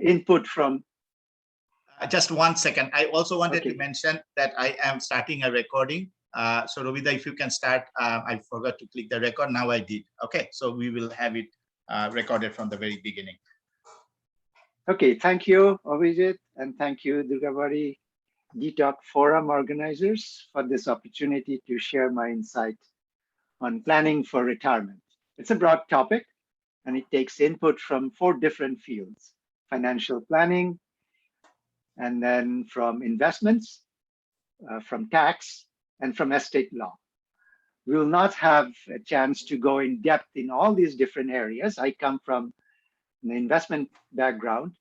input from... Just 1 second. I also wanted to mention that I am starting a recording. So Robida, if you can start, I forgot to click the record. Now I did. Okay, so we will have it recorded from the very beginning. Okay, thank you, Abhijit, and thank you, Durgabari DTalks Forum organizers for this opportunity to share my insight on planning for retirement. It's a broad topic, and it takes input from 4 different fields: financial planning, and then from investments, from tax, and from estate law. We will not have a chance to go in depth in all these different areas. I come from an investment background,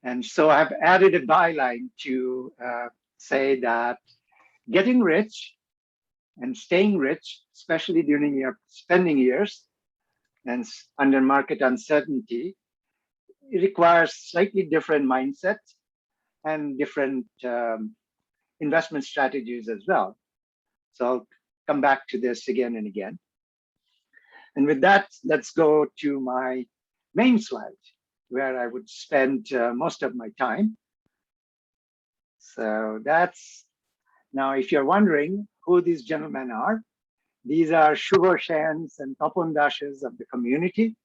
and so I've added a byline to say that getting rich and staying rich, especially during your spending years and under market uncertainty, it requires slightly different mindsets and different investment strategies as well. So I'll come back to this again and again. And with that, let's go to my main slide, where I would spend most of my time. So that's, now if you're wondering who these gentlemen are, these are Shubhoshans and Tapundashes of the community.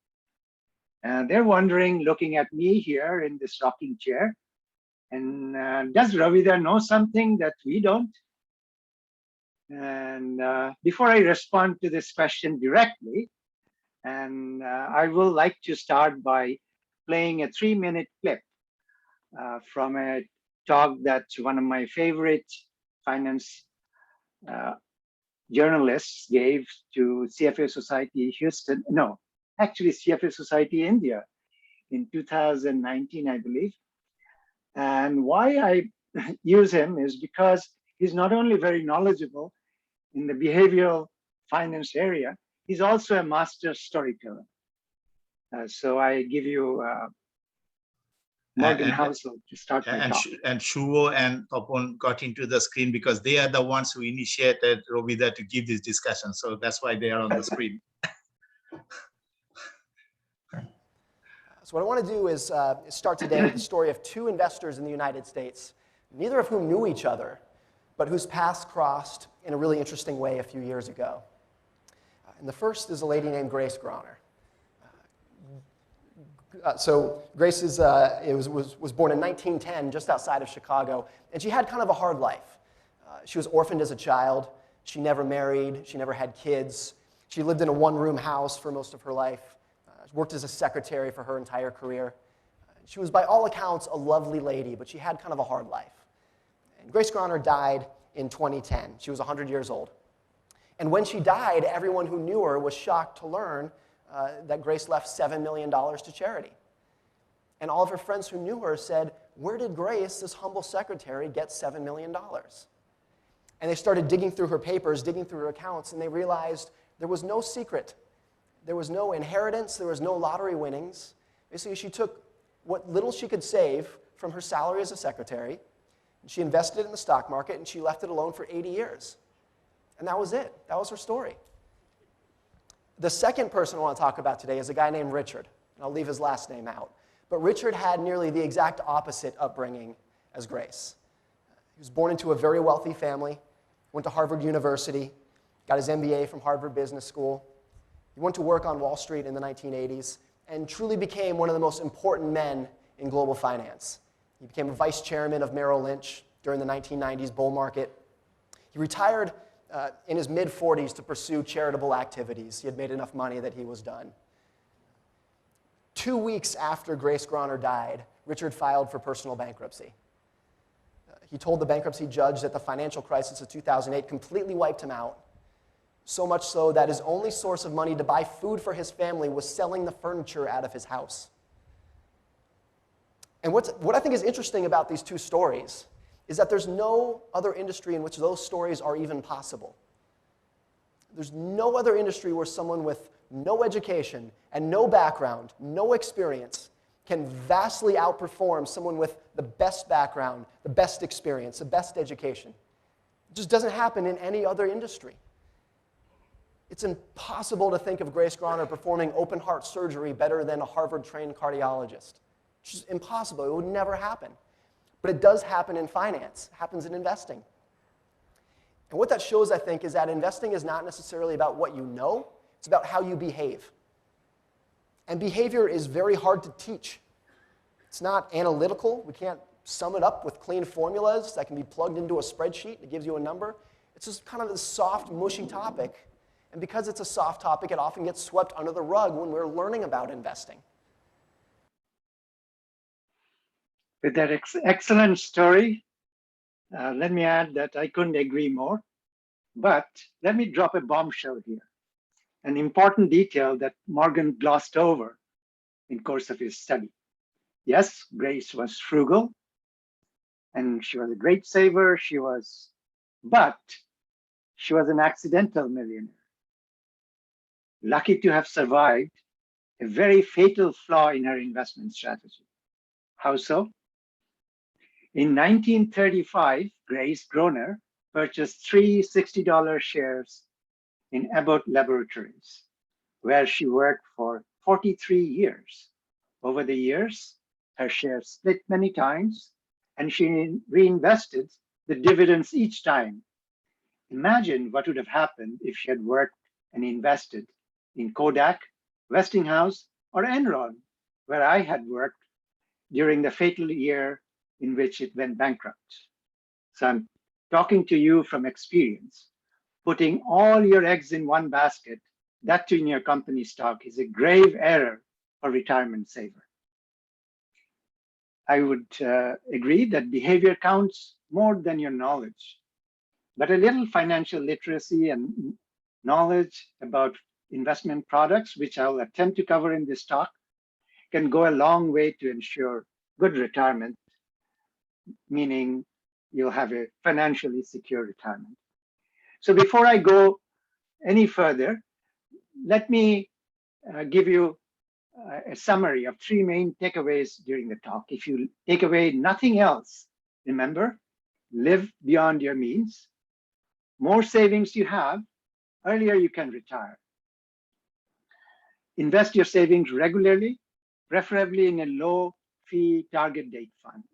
And they're wondering, looking at me here in this rocking chair, and does Ravida know something that we don't? And before I respond to this question directly, and I will like to start by playing a 3-minute clip from a talk that one of my favorite finance journalists gave to CFA Society Houston, no, actually CFA Society India in 2019, I believe. And why I use him is because he's not only very knowledgeable in the behavioral finance area, he's also a master storyteller. So I give you Morgan Housel to start my talk. And Shuvo and Topon got into the screen because they are the ones who initiated Robida to give this discussion. So that's why they are on the screen. So what I want to do is start today with the story of 2 investors in the United States, neither of whom knew each other, but whose paths crossed in a really interesting way a few years ago. And the first is a lady named Grace Groener. So Grace was born in 1910, just outside of Chicago, and she had kind of a hard life. She was orphaned as a child. She never married. She never had kids. She lived in a 1-room house for most of her life. Worked as a secretary for her entire career. She was, by all accounts, a lovely lady, but she had kind of a hard life. And Grace Groener died in 2010. She was 100 years old. And when she died, everyone who knew her was shocked to learn that Grace left $7 million to charity. And all of her friends who knew her said, where did Grace, this humble secretary, get $7 million? And they started digging through her papers, digging through her accounts, and they realized there was no secret. There was no inheritance. There was no lottery winnings. Basically, she took what little she could save from her salary as a secretary, and she invested it in the stock market, and she left it alone for 80 years. And that was it. That was her story. The second person I want to talk about today is a guy named Richard, and I'll leave his last name out. But Richard had nearly the exact opposite upbringing as Grace. He was born into a very wealthy family, went to Harvard University, got his MBA from Harvard Business School. He went to work on Wall Street in the 1980s and truly became one of the most important men in global finance. He became a vice chairman of Merrill Lynch during the 1990s bull market. He retired in his mid-40s to pursue charitable activities. He had made enough money that he was done. 2 weeks after Grace Groener died, Richard filed for personal bankruptcy. He told the bankruptcy judge that the financial crisis of 2008 completely wiped him out, so much so that his only source of money to buy food for his family was selling the furniture out of his house. And what I think is interesting about these 2 stories is that there's no other industry in which those stories are even possible. There's no other industry where someone with no education and no background, no experience, can vastly outperform someone with the best background, the best experience, the best education. It just doesn't happen in any other industry. It's impossible to think of Grace Groener performing open-heart surgery better than a Harvard-trained cardiologist. which is impossible. It would never happen. But it does happen in finance. It happens in investing. And what that shows, I think, is that investing is not necessarily about what you know. It's about how you behave. And behavior is very hard to teach. It's not analytical. We can't sum it up with clean formulas that can be plugged into a spreadsheet that gives you a number. It's just kind of this soft, mushy topic. And because it's a soft topic, it often gets swept under the rug when we're learning about investing. With that excellent story, let me add that I couldn't agree more. But let me drop a bombshell here. An important detail that Morgan glossed over in course of his study. Yes, Grace was frugal, and she was a great saver. But she was an accidental millionaire. Lucky to have survived a very fatal flaw in her investment strategy. How so? In 1935, Grace Groener purchased 3 $60 shares in Abbott Laboratories, where she worked for 43 years. Over the years, her shares split many times, and she reinvested the dividends each time. Imagine what would have happened if she had worked and invested in Kodak, Westinghouse, or Enron, where I had worked during the fatal year in which it went bankrupt. So I'm talking to you from experience. Putting all your eggs in one basket, that too in your company stock, is a grave error for a retirement saver. I would agree that behavior counts more than your knowledge, but a little financial literacy and knowledge about investment products, which I'll attempt to cover in this talk, can go a long way to ensure good retirement, meaning you'll have a financially secure retirement. So before I go any further, let me give you a summary of 3 main takeaways during the talk. If you take away nothing else, remember, live beyond your means. More savings you have, earlier you can retire. Invest your savings regularly, preferably in a low-fee target date fund.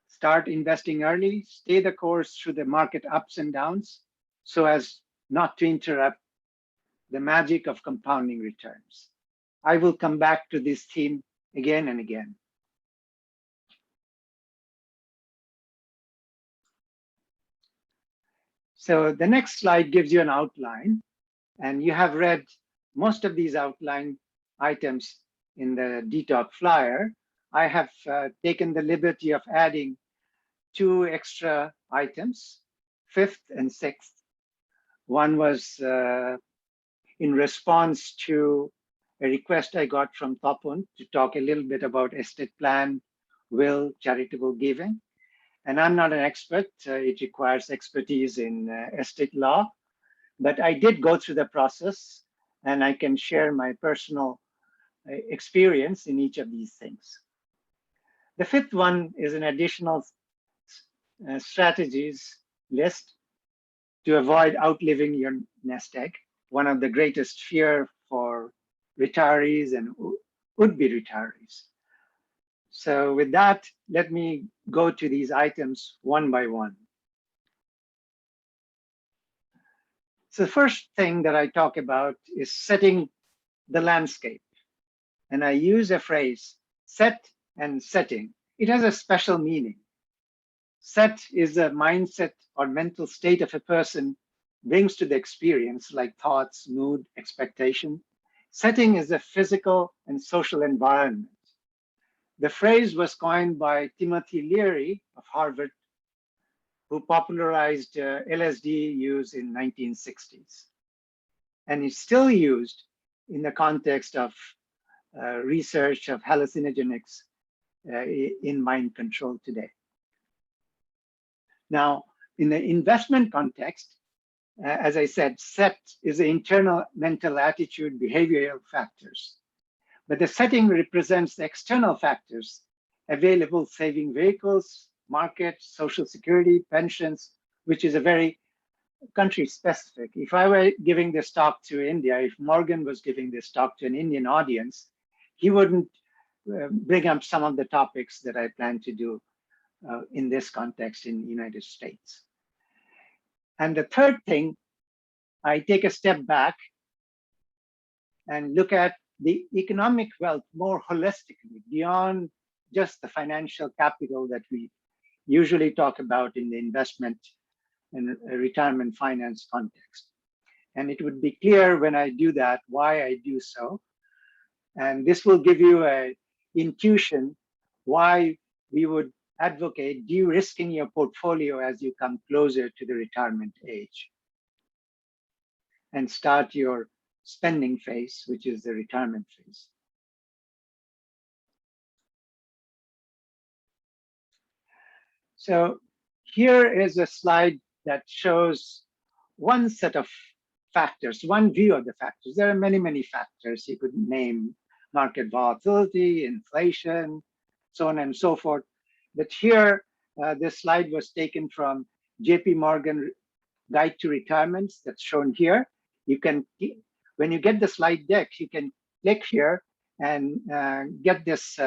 Start investing early, stay the course through the market ups and downs so as not to interrupt the magic of compounding returns. I will come back to this theme again and again. So the next slide gives you an outline, and you have read most of these outline items in the DTalks flyer. I have taken the liberty of adding 2 extra items, 5th and 6th. One was in response to a request I got from Topun to talk a little bit about estate plan, will, charitable giving. And I'm not an expert. It requires expertise in estate law, but I did go through the process, and I can share my personal experience in each of these things. The 5th one is an additional strategies list to avoid outliving your nest egg, one of the greatest fear for retirees and would-be retirees. So with that, let me go to these items one by one. So the first thing that I talk about is setting the landscape. And I use a phrase, set and setting. It has a special meaning. Set is a mindset or mental state of a person brings to the experience, like thoughts, mood, expectation. Setting is a physical and social environment. The phrase was coined by Timothy Leary of Harvard, who popularized LSD use in 1960s. And it's still used in the context of research of hallucinogenics in mind control today. Now, in the investment context, as I said, set is the internal mental attitude, behavioral factors. But the setting represents the external factors, available saving vehicles, markets, social security, pensions, which is a very country specific. If I were giving this talk to India, if Morgan was giving this talk to an Indian audience, he wouldn't bring up some of the topics that I plan to do in this context in the United States. And the third thing, I take a step back and look at the economic wealth more holistically, beyond just the financial capital that we usually talk about in the investment and retirement finance context. And it would be clear when I do that why I do so. And this will give you an intuition why we would advocate de-risking your portfolio as you come closer to the retirement age and start your spending phase, which is the retirement phase. So here is a slide that shows one set of factors, one view of the factors. There are many, many factors. You could name market volatility, inflation, so on and so forth. But here, this slide was taken from JP Morgan Guide to Retirements that's shown here. You can, when you get the slide deck, you can click here and get this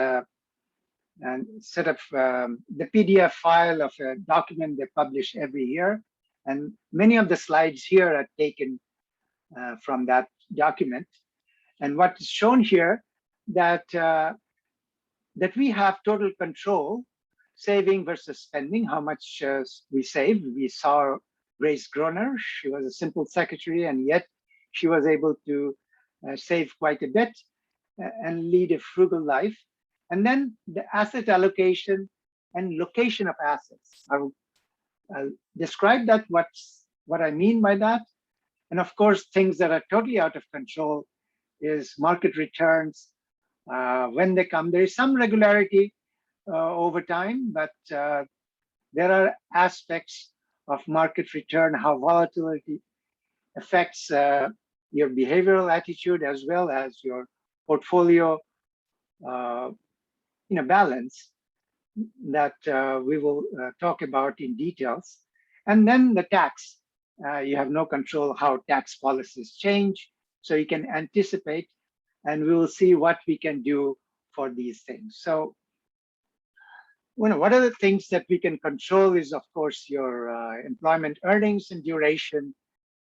and set up the PDF file of a document they publish every year. And many of the slides here are taken from that document. And what is shown here that that we have total control, saving versus spending, how much we save. We saw Grace Groener. She was a simple secretary, and yet she was able to save quite a bit and lead a frugal life. And then the asset allocation and location of assets. I'll describe that, what I mean by that. And of course, things that are totally out of control is market returns. When they come, there is some regularity over time, but there are aspects of market return, how volatility affects your behavioral attitude as well as your portfolio in a balance that we will talk about in details. And then the tax. You have no control how tax policies change, so you can anticipate, and we will see what we can do for these things. So, what are the things that we can control is, of course, your employment earnings and duration,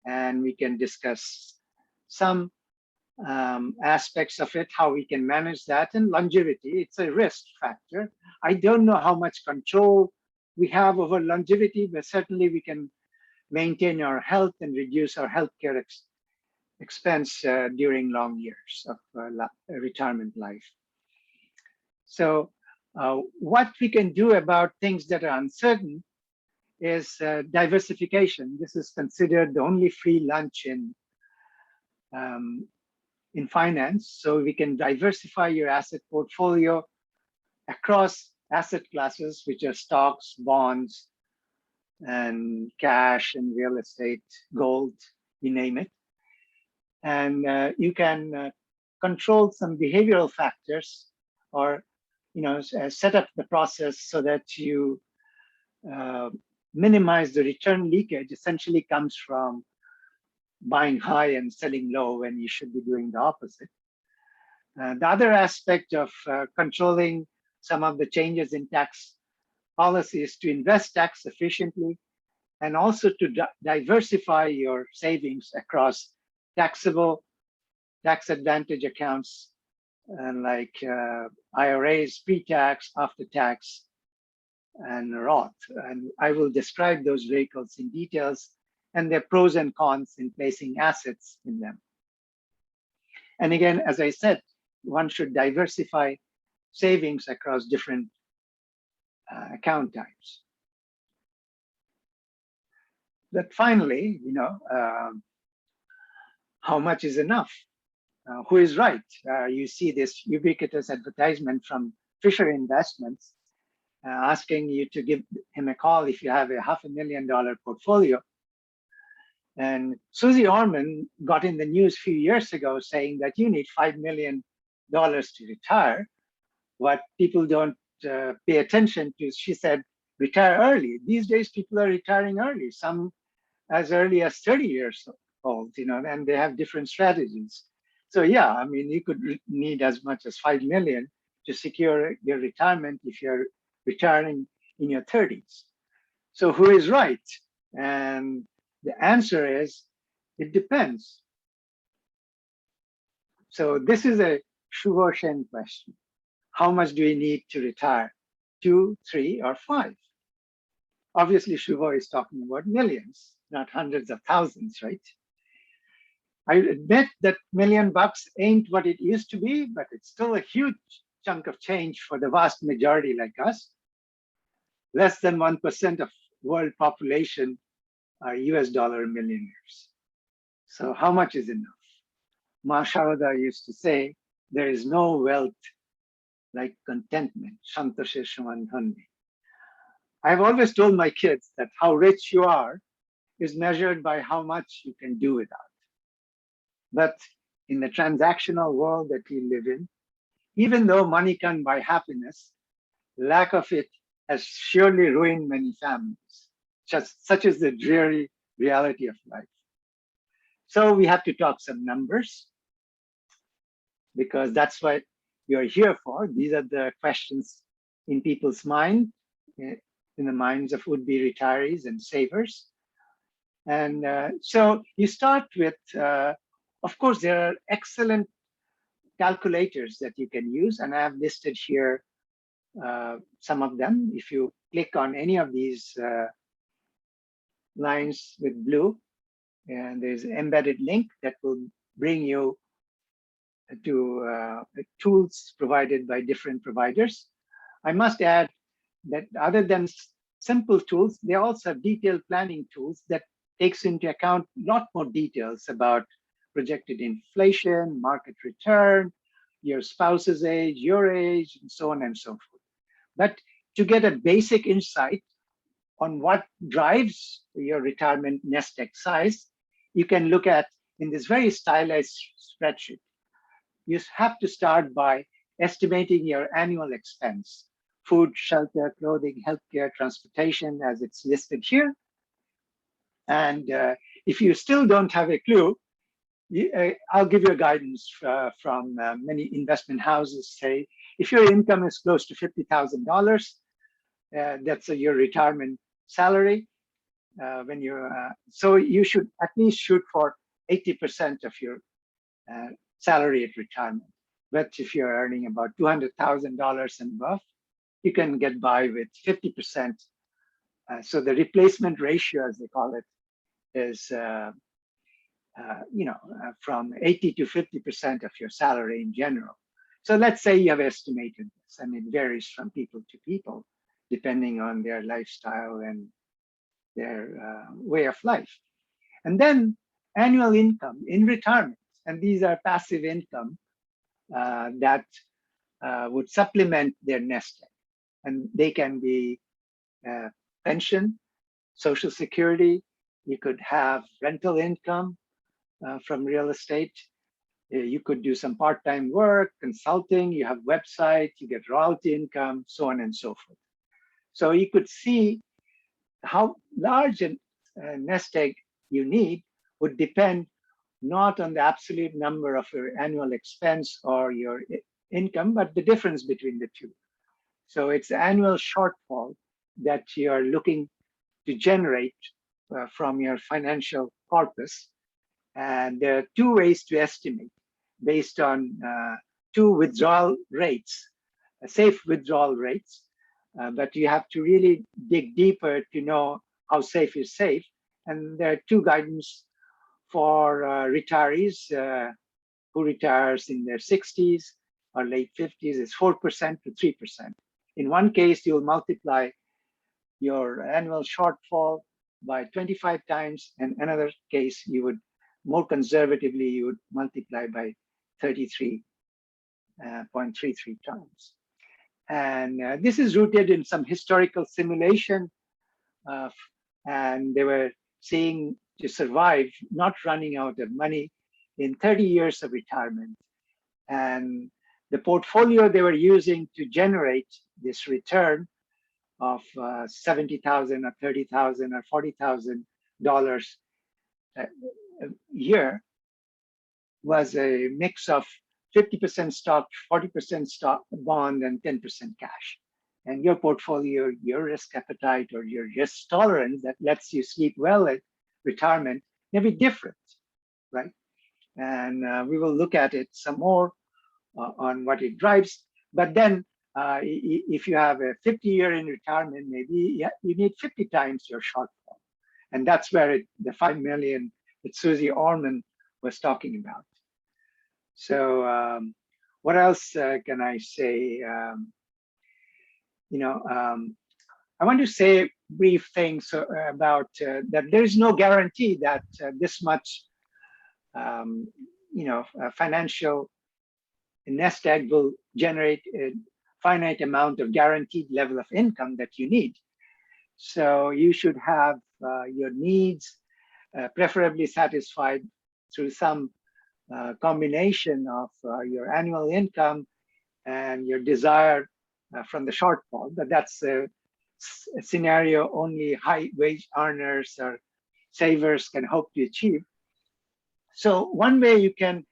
and we can discuss some aspects of it, how we can manage that, and longevity. It's a risk factor. I don't know how much control we have over longevity, but certainly we can maintain our health and reduce our healthcare expense during long years of retirement life. So what we can do about things that are uncertain is diversification. This is considered the only free lunch in finance. So we can diversify your asset portfolio across asset classes, which are stocks, bonds, and cash and real estate, gold, you name it. And you can control some behavioral factors, or set up the process so that you minimize the return leakage. Essentially comes from buying high and selling low when you should be doing the opposite. The other aspect of controlling some of the changes in tax policy is to invest tax efficiently, and also to diversify your savings across taxable, tax advantage accounts, like IRAs, pre-tax, after-tax, and Roth. And I will describe those vehicles in details and their pros and cons in placing assets in them. And again, as I said, one should diversify savings across different account types. But finally, how much is enough? Who is right? You see this ubiquitous advertisement from Fisher Investments asking you to give him a call if you have a $500,000 portfolio. And Susie Orman got in the news a few years ago saying that you need $5 million to retire. What people don't pay attention to, she said, retire early. These days, people are retiring early, some as early as 30 years old, and they have different strategies. So yeah, I mean, you could need as much as $5 million to secure your retirement if you're retiring in your 30s. So who is right? And the answer is, it depends. So this is a Shuvo Shen question. How much do we need to retire? 2, 3, or 5? Obviously, Shuvo is talking about millions, not hundreds of thousands, right? I admit that $1 million ain't what it used to be, but it's still a huge chunk of change for the vast majority like us. Less than 1% of world population are US dollar millionaires. So how much is enough? Ma Sharada used to say, there is no wealth like contentment. Santoshe Shumandhandi. I've always told my kids that how rich you are is measured by how much you can do without. But in the transactional world that we live in, even though money can buy happiness, lack of it has surely ruined many families. Such is the dreary reality of life. So we have to talk some numbers, because that's what you're here for. These are the questions in people's mind, in the minds of would-be retirees and savers. And so you start with, of course, there are excellent calculators that you can use, and I have listed here some of them. If you click on any of these lines with blue, and there's an embedded link that will bring you to tools provided by different providers. I must add that other than simple tools, they also have detailed planning tools that takes into account a lot more details about projected inflation, market return, your spouse's age, your age, and so on and so forth. But to get a basic insight on what drives your retirement nest egg size, you can look at in this very stylized spreadsheet. You have to start by estimating your annual expense: food, shelter, clothing, healthcare, transportation, as it's listed here. And if you still don't have a clue, I'll give you a guidance from many investment houses. Say, if your income is close to $50,000, that's your retirement salary. So you should at least shoot for 80% of your salary at retirement. But if you're earning about $200,000 and above, you can get by with 50%. So the replacement ratio, as they call it, is from 80 to 50% of your salary in general. So let's say you have estimated this, and it varies from people to people, depending on their lifestyle and their way of life. And then annual income in retirement, and these are passive income that would supplement their nest egg. And they can be pension, Social Security. You could have rental income from real estate. You could do some part-time work, consulting, you have website, you get royalty income, so on and so forth. So you could see how large a nest egg you need would depend not on the absolute number of your annual expense or your income, but the difference between the two. So it's the annual shortfall that you're looking to generate from your financial corpus. And there are two ways to estimate based on two withdrawal rates, safe withdrawal rates. But you have to really dig deeper to know how safe is safe. And there are two guidance for retirees who retires in their 60s or late 50s. It's 4% to 3%. In one case, you'll multiply your annual shortfall by 25 times. And another case, you would more conservatively, you would multiply by 33.33 times. And this is rooted in some historical simulation. And they were seeing to survive, not running out of money in 30 years of retirement. And the portfolio they were using to generate this return of $70,000 or $30,000 or $40,000 a year was a mix of 50% stock, 40% stock, bond, and 10% cash. And your portfolio, your risk appetite, or your risk tolerance that lets you sleep well at retirement may be different, right? And we will look at it some more on what it drives. But then if you have a 50-year in retirement, maybe you need 50 times your shortfall. And that's where the 5 million that Susie Orman was talking about. So what else can I say? I want to say brief things about that there is no guarantee that this much, financial nest egg will generate a finite amount of guaranteed level of income that you need. So you should have your needs preferably satisfied through some combination of your annual income and your desire from the shortfall. But that's a scenario only high wage earners or savers can hope to achieve. So one way you can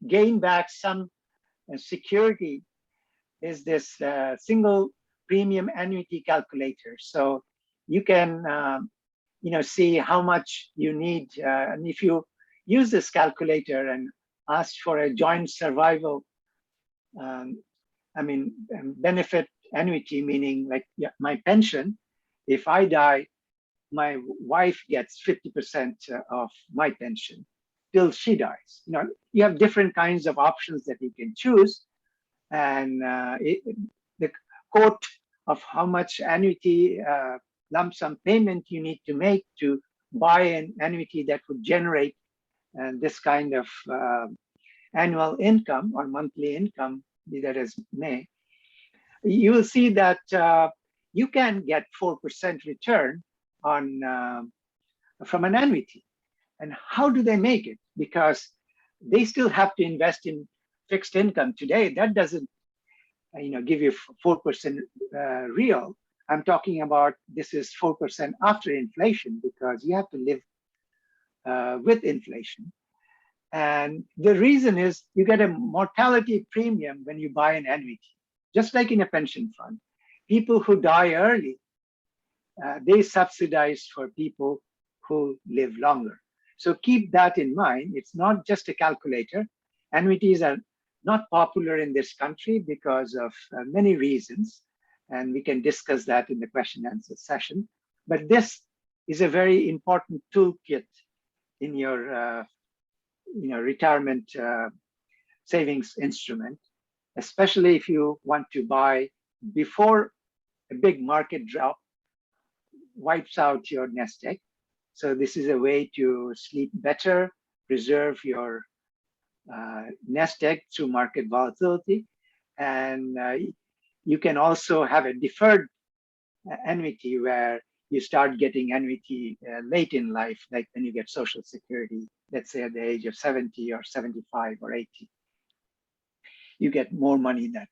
gain back some security is this single premium annuity calculator. So you can see how much you need, and if you use this calculator and ask for a joint survival benefit annuity, meaning like my pension, if I die, my wife gets 50% of my pension till she dies. You have different kinds of options that you can choose, and the quote of how much annuity lump sum payment you need to make to buy an annuity that would generate this kind of annual income or monthly income, be that as may, you will see that you can get 4% return on from an annuity. And how do they make it? Because they still have to invest in fixed income today. That doesn't give you 4% real. I'm talking about this is 4% after inflation, because you have to live with inflation. And the reason is you get a mortality premium when you buy an annuity, just like in a pension fund. People who die early, they subsidize for people who live longer. So keep that in mind. It's not just a calculator. Annuities are not popular in this country because of many reasons, and we can discuss that in the question and answer session. But this is a very important toolkit in your retirement savings instrument, especially if you want to buy before a big market drop wipes out your nest egg. So this is a way to sleep better, preserve your nest egg through market volatility. And you can also have a deferred annuity where you start getting annuity late in life, like when you get Social Security, let's say at the age of 70 or 75 or 80. You get more money that way.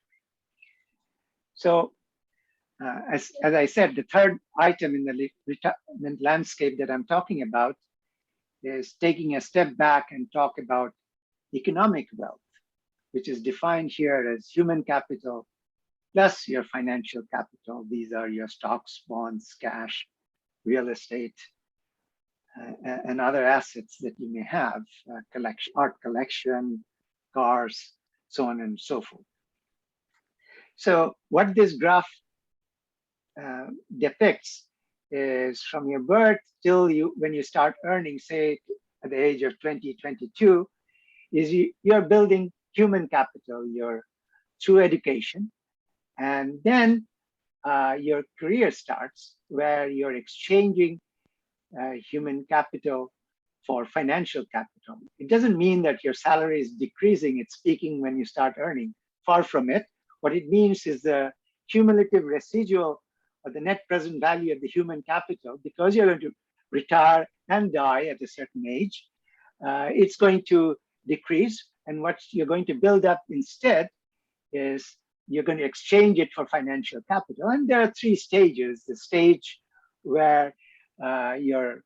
So as I said, the third item in the retirement landscape that I'm talking about is taking a step back and talk about economic wealth, which is defined here as human capital plus your financial capital. These are your stocks, bonds, cash, real estate, and other assets that you may have, art collection, cars, so on and so forth. So what this graph depicts is from your birth till when you start earning, say at the age of 20, 22, is you're building human capital through education. And then your career starts where you're exchanging human capital for financial capital. It doesn't mean that your salary is decreasing, it's peaking when you start earning. Far from it. What it means is the cumulative residual or the net present value of the human capital, because you're going to retire and die at a certain age, it's going to decrease. And what you're going to build up instead is you're going to exchange it for financial capital. And there are three stages. The stage where you're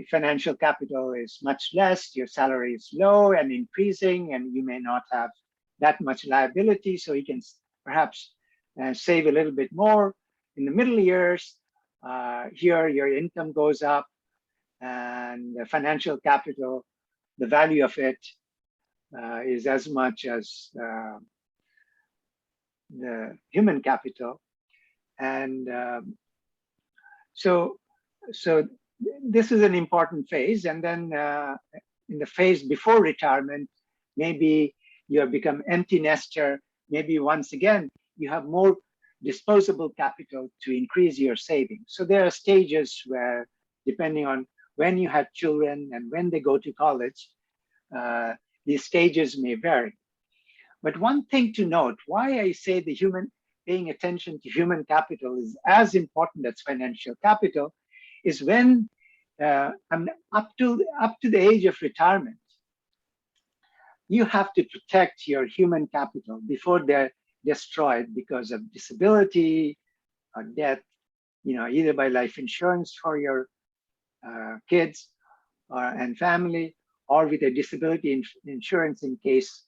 financial capital is much less, your salary is low and increasing, and you may not have that much liability, so you can perhaps save a little bit more. In the middle years, here your income goes up, and the financial capital, the value of it is as much as the human capital. And so this is an important phase. And then in the phase before retirement, maybe you have become empty nester. Maybe once again, you have more disposable capital to increase your savings. So there are stages where, depending on when you have children and when they go to college, these stages may vary. But one thing to note, why I say the paying attention to human capital is as important as financial capital, is when up to the age of retirement, you have to protect your human capital before they're destroyed because of disability or death, either by life insurance for your kids and family, or with a disability insurance in case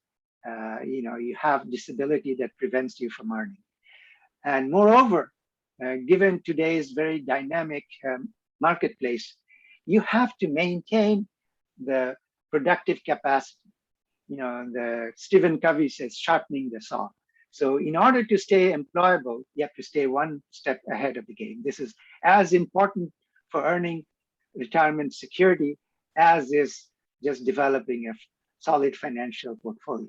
you have disability that prevents you from earning. And moreover, given today's very dynamic marketplace, you have to maintain the productive capacity. The Stephen Covey says, sharpening the saw. So in order to stay employable, you have to stay one step ahead of the game. This is as important for earning retirement security as is just developing a solid financial portfolio.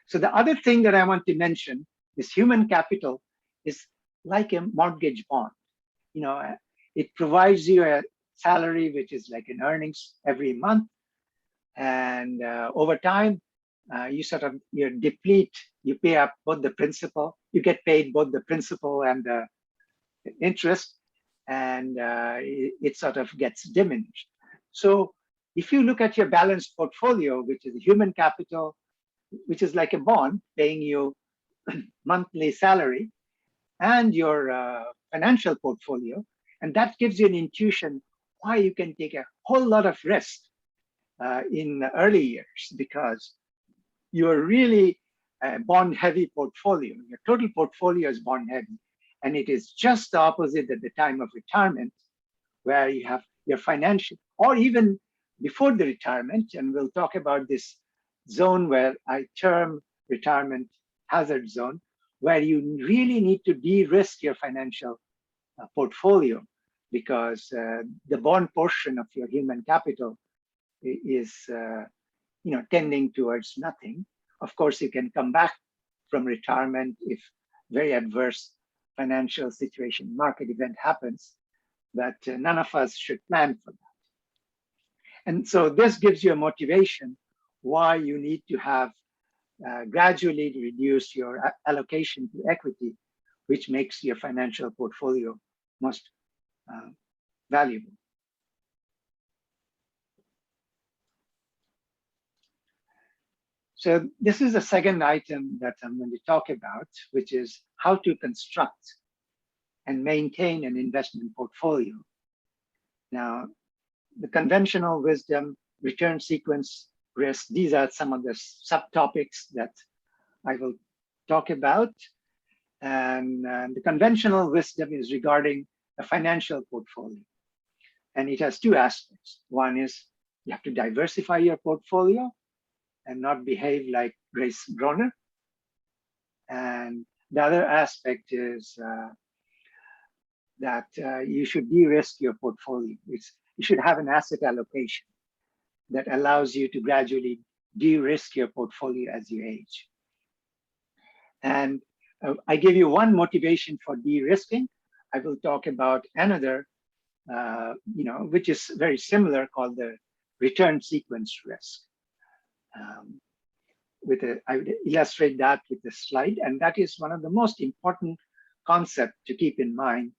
So the other thing that I want to mention is human capital is like a mortgage bond. It provides you a salary, which is like an earnings every month. And over time, you deplete, you pay up both the principal, you get paid both the principal and the interest, and it sort of gets diminished. So if you look at your balanced portfolio, which is human capital, which is like a bond paying you monthly salary, and your financial portfolio, and that gives you an intuition why you can take a whole lot of risk in the early years, because you're really a bond-heavy portfolio. Your total portfolio is bond-heavy, and it is just the opposite at the time of retirement, where you have your financial, or even before the retirement, and we'll talk about this zone where I term retirement hazard zone, where you really need to de-risk your financial portfolio, because the bond portion of your human capital is tending towards nothing. Of course, you can come back from retirement if very adverse financial situation, market event happens, but none of us should plan for that. And so this gives you a motivation why you need to have gradually reduce your allocation to equity, which makes your financial portfolio most valuable. So this is the second item that I'm going to talk about, which is how to construct and maintain an investment portfolio. Now, the conventional wisdom, return sequence risk, these are some of the subtopics that I will talk about. And the conventional wisdom is regarding a financial portfolio. And it has two aspects. One is you have to diversify your portfolio and not behave like Groener. And the other aspect is that you should de-risk your portfolio. You should have an asset allocation that allows you to gradually de-risk your portfolio as you age. And I give you one motivation for de-risking. I will talk about another, which is very similar, called the return sequence risk. I would illustrate that with a slide, and that is one of the most important concepts to keep in mind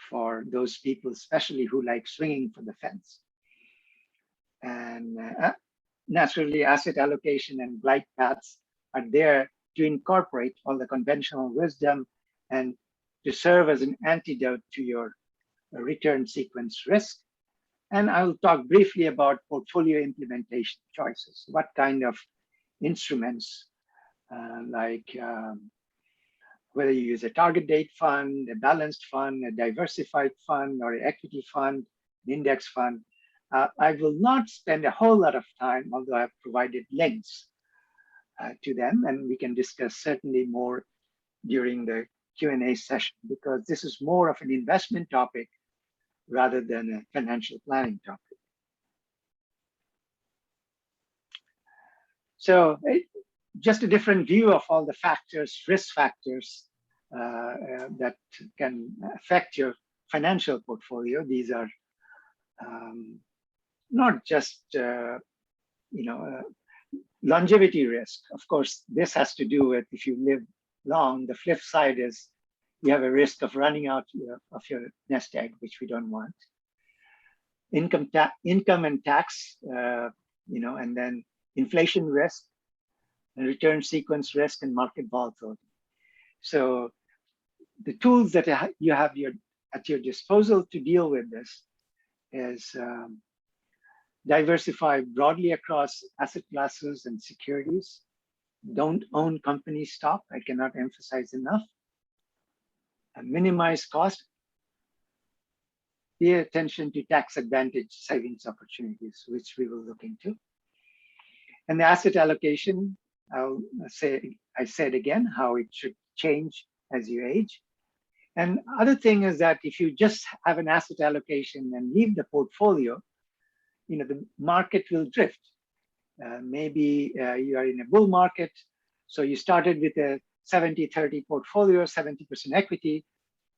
for those people, especially who like swinging for the fence. And naturally, asset allocation and glide paths are there to incorporate all the conventional wisdom and to serve as an antidote to your return sequence risk. And I'll talk briefly about portfolio implementation choices. What kind of instruments, whether you use a target date fund, a balanced fund, a diversified fund, or an equity fund, an index fund. I will not spend a whole lot of time, although I've provided links to them, and we can discuss certainly more during the Q&A session, because this is more of an investment topic rather than a financial planning topic. So just a different view of all the factors, risk factors that can affect your financial portfolio. These are not just longevity risk. Of course, this has to do with if you live long. The flip side is you have a risk of running out of your nest egg, which we don't want. Income and tax, and then inflation risk, and return sequence risk, and market volatility. So the tools that you have at your disposal to deal with this is diversify broadly across asset classes and securities. Don't own company stock. I cannot emphasize enough. And minimize cost. Pay attention to tax advantage savings opportunities, which we will look into. And the asset allocation, I said again how it should change as you age. And other thing is that if you just have an asset allocation and leave the portfolio, the market will drift. Maybe you are in a bull market, so you started with a 70-30 portfolio, 70% equity.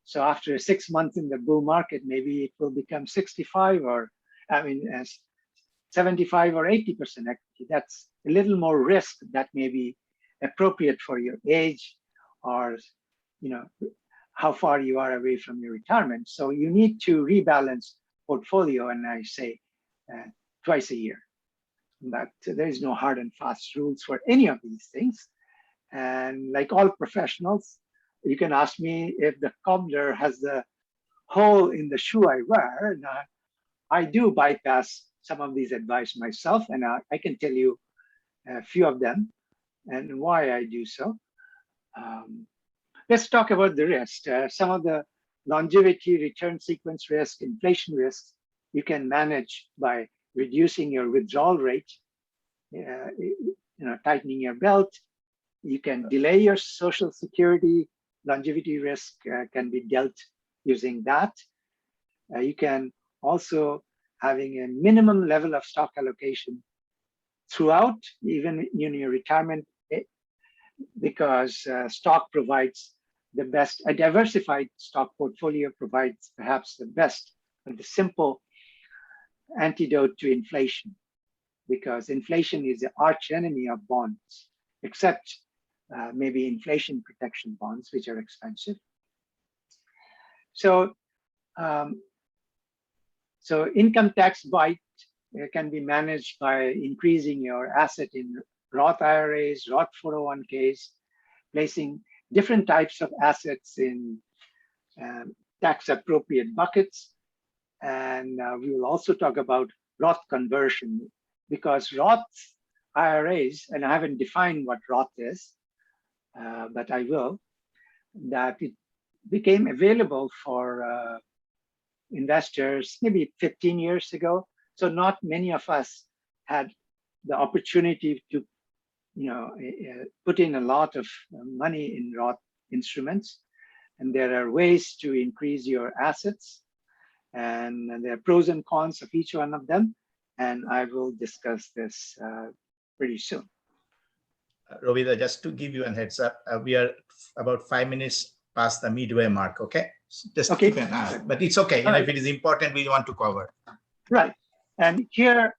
So after 6 months in the bull market, maybe it will become 65 or 75 or 80% equity. That's a little more risk that may be appropriate for your age or how far you are away from your retirement. So you need to rebalance portfolio, and I say twice a year. But there is no hard and fast rules for any of these things. And like all professionals, you can ask me if the cobbler has the hole in the shoe I wear. And I do bypass some of these advice myself, and I can tell you a few of them and why I do so. Let's talk about the rest. Some of the longevity, return sequence risk, inflation risks, you can manage by reducing your withdrawal rate, tightening your belt. You can delay your Social Security. Longevity risk can be dealt using that. You can also having a minimum level of stock allocation throughout, even in your retirement, because stock provides the best. A diversified stock portfolio provides perhaps the best and the simple antidote to inflation, because inflation is the arch enemy of bonds, except maybe inflation protection bonds, which are expensive. So, income tax bite can be managed by increasing your asset in Roth IRAs, Roth 401ks, placing different types of assets in tax appropriate buckets. And we will also talk about Roth conversion, because Roth IRAs, and I haven't defined what Roth is, but I will, that it became available for investors maybe 15 years ago. So not many of us had the opportunity to put in a lot of money in Roth instruments. And there are ways to increase your assets, and there are pros and cons of each one of them. And I will discuss this pretty soon. Rovida, just to give you a heads up, we are about 5 minutes past the midway mark, okay? Just keep an eye, but it's okay. If it is important, we want to cover. Right. And here,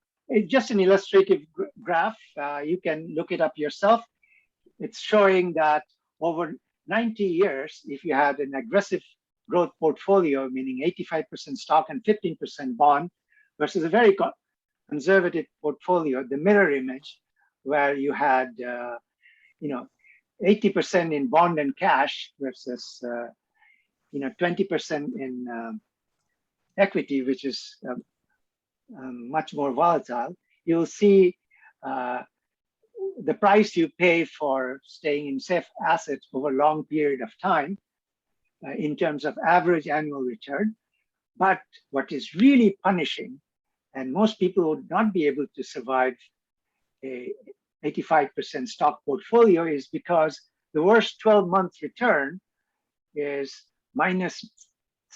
just an illustrative graph. You can look it up yourself. It's showing that over 90 years, if you had an aggressive growth portfolio, meaning 85% stock and 15% bond, versus a very conservative portfolio, the mirror image, where you had 80% in bond and cash versus 20% in equity, which is much more volatile, you'll see the price you pay for staying in safe assets over a long period of time in terms of average annual return. But what is really punishing, and most people would not be able to survive a 85% stock portfolio, is because the worst 12-month return is minus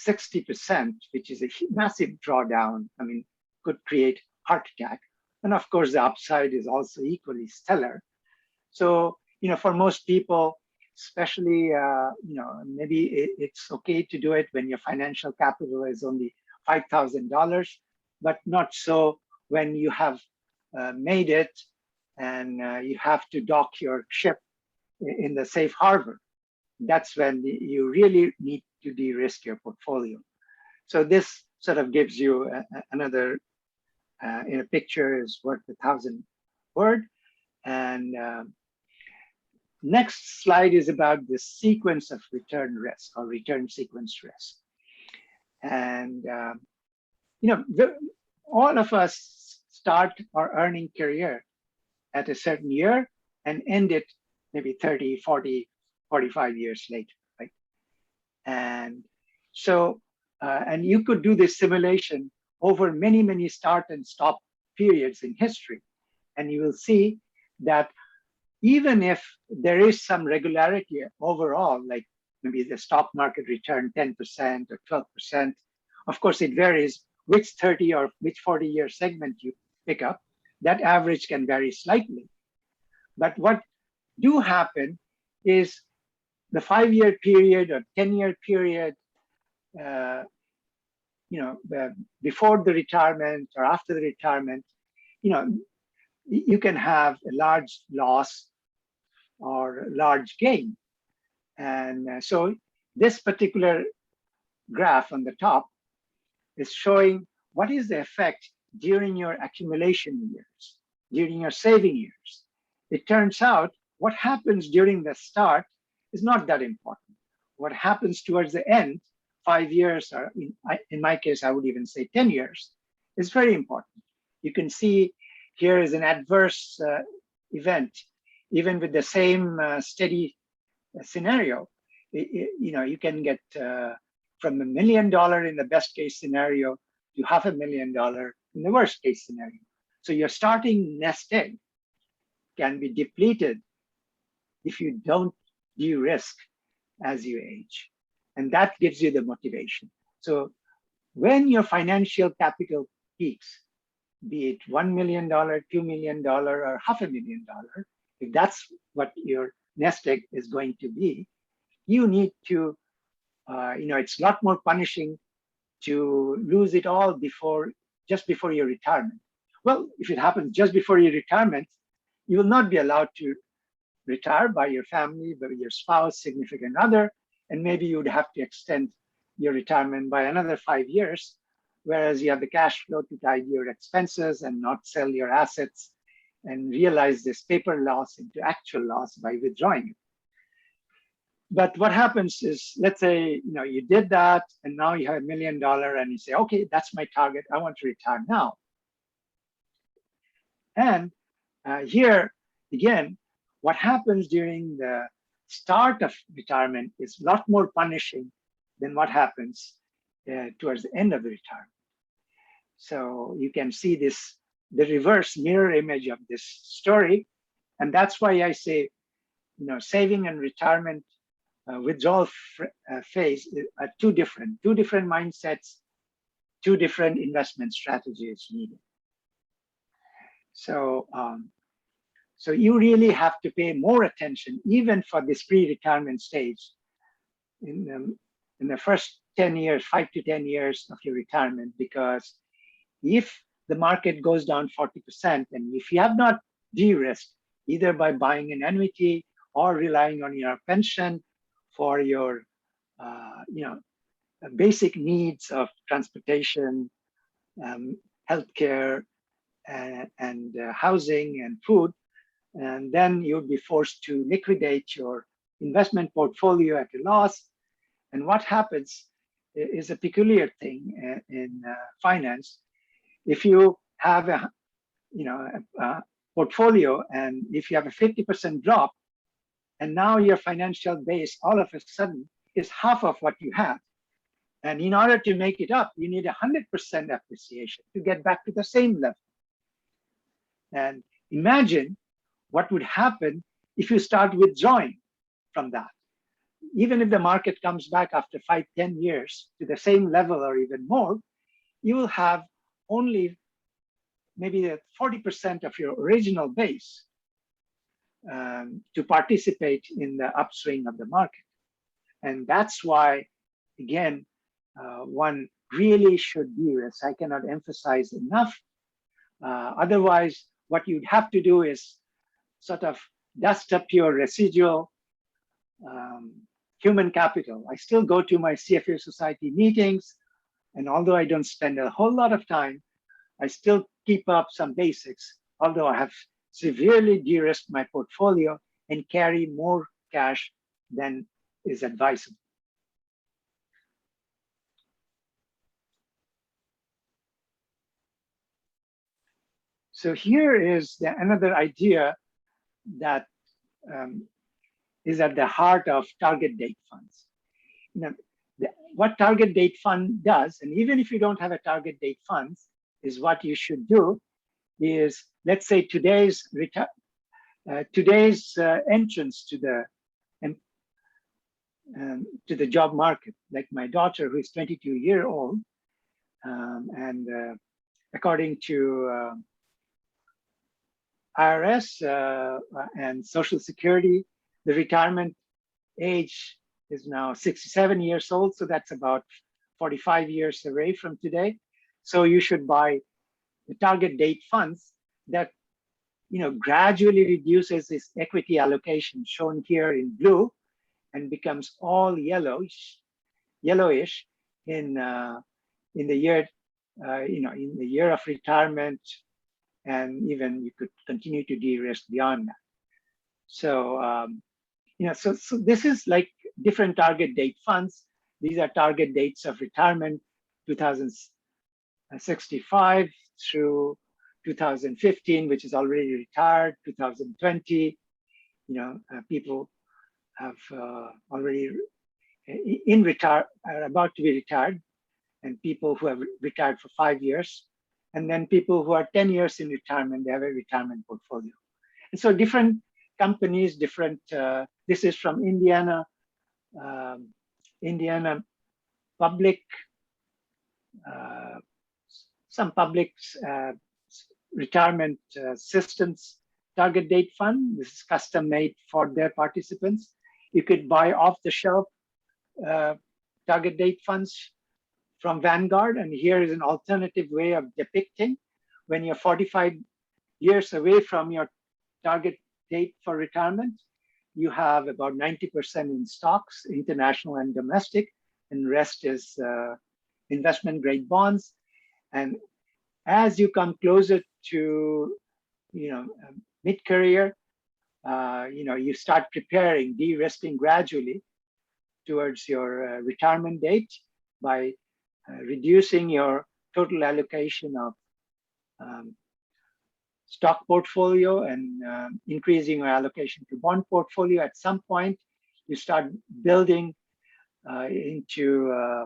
60%, which is a massive drawdown. I mean, could create heart attack. And of course, the upside is also equally stellar. So, for most people, especially, maybe it's okay to do it when your financial capital is only $5,000, but not so when you have made it and you have to dock your ship in the safe harbor. That's when you really need to de-risk your portfolio. So this sort of gives you another, in a picture is worth 1,000 words. And next slide is about the sequence of return risk or return sequence risk. And, all of us start our earning career at a certain year and end it maybe 30, 40, 45 years later, right? And so, and you could do this simulation over many, many start and stop periods in history. And you will see that even if there is some regularity overall, like maybe the stock market return 10% or 12%, of course it varies which 30 or which 40-year segment you pick up. That average can vary slightly. But what do happen is the 5-year period or 10-year period, before the retirement or after the retirement, you can have a large loss or a large gain. And so this particular graph on the top is showing what is the effect during your accumulation years, during your saving years. It turns out what happens during the start is not that important. What happens towards the end, 5 years, or in my case, I would even say 10 years, is very important. You can see here is an adverse event, even with the same steady scenario. You can get from $1 million in the best case scenario to $500,000 in the worst case scenario. So your starting nest egg can be depleted if you don't de-risk as you age. And that gives you the motivation. So when your financial capital peaks, be it $1 million, $2 million, or $500,000, if that's what your nest egg is going to be, you need to, it's a lot more punishing to lose it all just before your retirement. Well, if it happens just before your retirement, you will not be allowed to retire by your family, by your spouse, significant other, and maybe you would have to extend your retirement by another 5 years, whereas you have the cash flow to tide your expenses and not sell your assets and realize this paper loss into actual loss by withdrawing it. But what happens is, let's say, you did that and now you have $1 million and you say, okay, that's my target. I want to retire now. And here, again, what happens during the start of retirement is a lot more punishing than what happens towards the end of the retirement. So you can see the reverse mirror image of this story. And that's why I say, saving and retirement withdrawal phase are two different mindsets, two different investment strategies needed. So, so you really have to pay more attention, even for this pre-retirement stage, in the first 10 years, 5 to 10 years of your retirement, because if the market goes down 40%, and if you have not de-risked, either by buying an annuity or relying on your pension for your basic needs of transportation, healthcare, and housing and food, and then you'll be forced to liquidate your investment portfolio at a loss. And what happens is a peculiar thing in finance. If you have a portfolio, and if you have a 50% drop, and now your financial base all of a sudden is half of what you had. And in order to make it up, you need 100% appreciation to get back to the same level. And imagine what would happen if you start withdrawing from that. Even if the market comes back after 5-10 years to the same level or even more, you will have only maybe 40% of your original base to participate in the upswing of the market. And that's why, again, one really should de-risk. I cannot emphasize enough. Otherwise, what you'd have to do is sort of dust up your residual human capital. I still go to my CFA Society meetings, and although I don't spend a whole lot of time, I still keep up some basics, although I have severely de-risked my portfolio and carry more cash than is advisable. So here is another idea that is at the heart of target date funds. What target date fund does, and even if you don't have a target date funds, is what you should do is, let's say today's entrance to the job market, like my daughter who is 22-year old, and according to IRS and Social Security, the retirement age is now 67 years old, so that's about 45 years away from today. So you should buy the target date funds that gradually reduces this equity allocation shown here in blue and becomes all yellowish in the year in the year of retirement, and even you could continue to de-risk beyond that. So so this is like different target date funds. These are target dates of retirement, 2065 through 2015, which is already retired, 2020. People have already are about to be retired, and people who have retired for 5 years, and then people who are 10 years in retirement, they have a retirement portfolio. And so different companies, different, this is from Indiana public, some public retirement systems target date fund. This is custom made for their participants. You could buy off the shelf target date funds from Vanguard. And here is an alternative way of depicting when you're 45 years away from your target date for retirement, you have about 90% in stocks, international and domestic, and rest is investment grade bonds. And as you come closer to mid-career, you start preparing, de-risking gradually towards your retirement date by reducing your total allocation of stock portfolio and increasing your allocation to bond portfolio. At some point, you start building into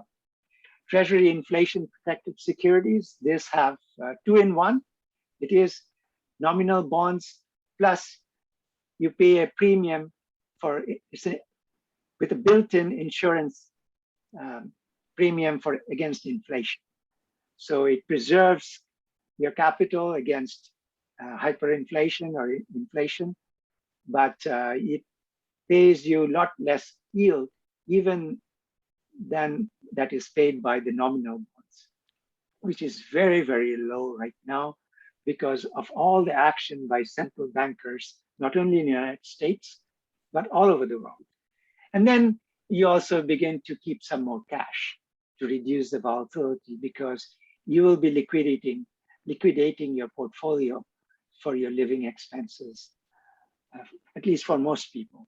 Treasury inflation protected securities. This have 2-in-1. It is nominal bonds plus you pay a premium for with a built-in insurance premium against inflation. So it preserves your capital against hyperinflation or inflation, but it pays you a lot less yield even than that is paid by the nominal bonds, which is very, very low right now because of all the action by central bankers, not only in the United States, but all over the world. And then you also begin to keep some more cash to reduce the volatility because you will be liquidating your portfolio for your living expenses, at least for most people.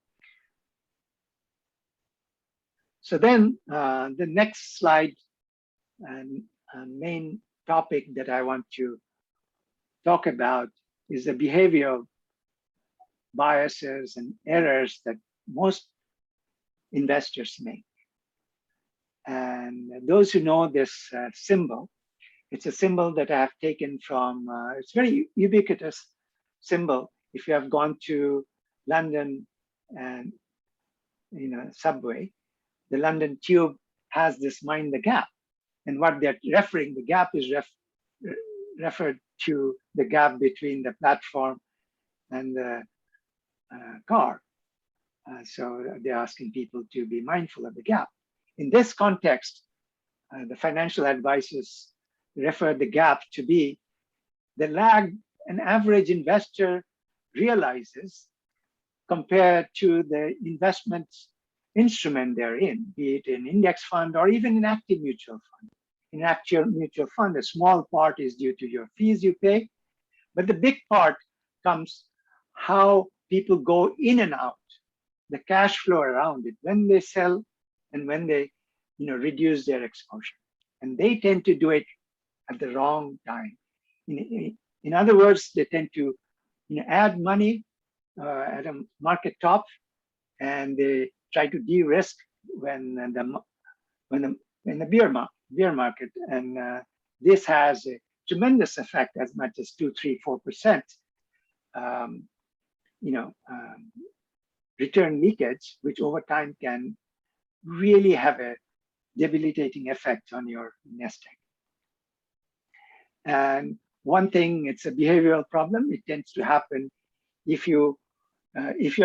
So then the next slide and main topic that I want to talk about is the behavioral biases and errors that most investors make. And those who know this symbol, it's a symbol that I have taken from, it's very ubiquitous symbol. If you have gone to London and subway, the London Tube has this mind the gap. And what they're referring, the gap is referred to the gap between the platform and the car. So they're asking people to be mindful of the gap. In this context, the financial advisors refer the gap to be the lag an average investor realizes compared to the investment instrument they're in, be it an index fund or even an active mutual fund. In active mutual fund, a small part is due to your fees you pay, but the big part comes how people go in and out, the cash flow around it, when they sell and when they reduce their exposure. And they tend to do it at the wrong time. In other words, they tend to add money at a market top, and they try to de-risk when the bear market, and this has a tremendous effect, as much as 2, 3, 4%. Return leakage, which over time can really have a debilitating effect on your nesting. And one thing, it's a behavioral problem. It tends to happen if you're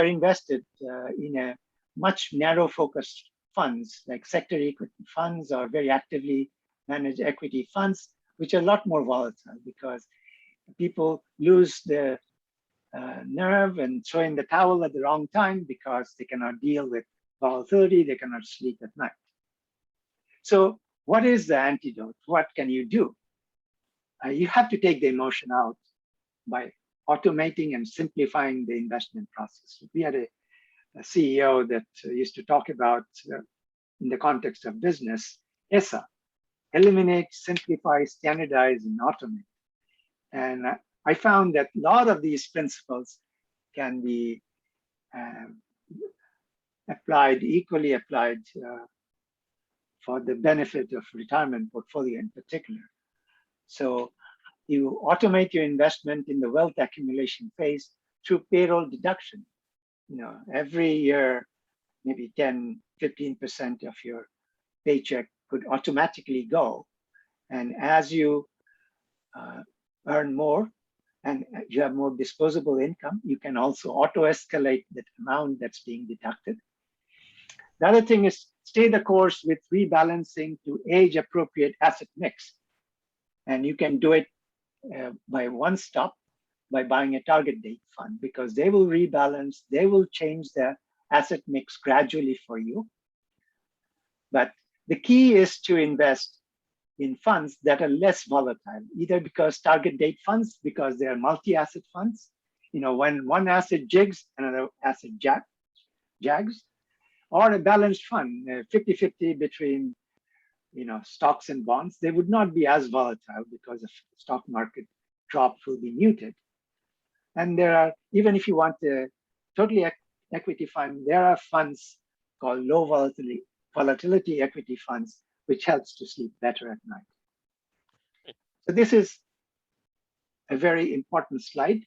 invested in a much narrow focused funds like sector equity funds or very actively managed equity funds, which are a lot more volatile because people lose their nerve and throw in the towel at the wrong time because they cannot deal with volatility, they cannot sleep at night. So what is the antidote? What can you do? You have to take the emotion out by automating and simplifying the investment process. We had a CEO that used to talk about, in the context of business, ESSA, eliminate, simplify, standardize, and automate. And I found that a lot of these principles can be equally applied for the benefit of retirement portfolio in particular. So you automate your investment in the wealth accumulation phase through payroll deduction. Every year, maybe 10, 15% of your paycheck could automatically go. And as you earn more and you have more disposable income, you can also auto-escalate that amount that's being deducted. The other thing is stay the course with rebalancing to age-appropriate asset mix. And you can do it by one stop, by buying a target date fund, because they will rebalance, they will change the asset mix gradually for you. But the key is to invest in funds that are less volatile, either because target date funds, because they are multi-asset funds. When one asset jigs, another asset jags, or a balanced fund, 50-50 between stocks and bonds. They would not be as volatile because the stock market drop will be muted. And there are, even if you want a totally equity fund, there are funds called low volatility equity funds, which helps to sleep better at night. So this is a very important slide.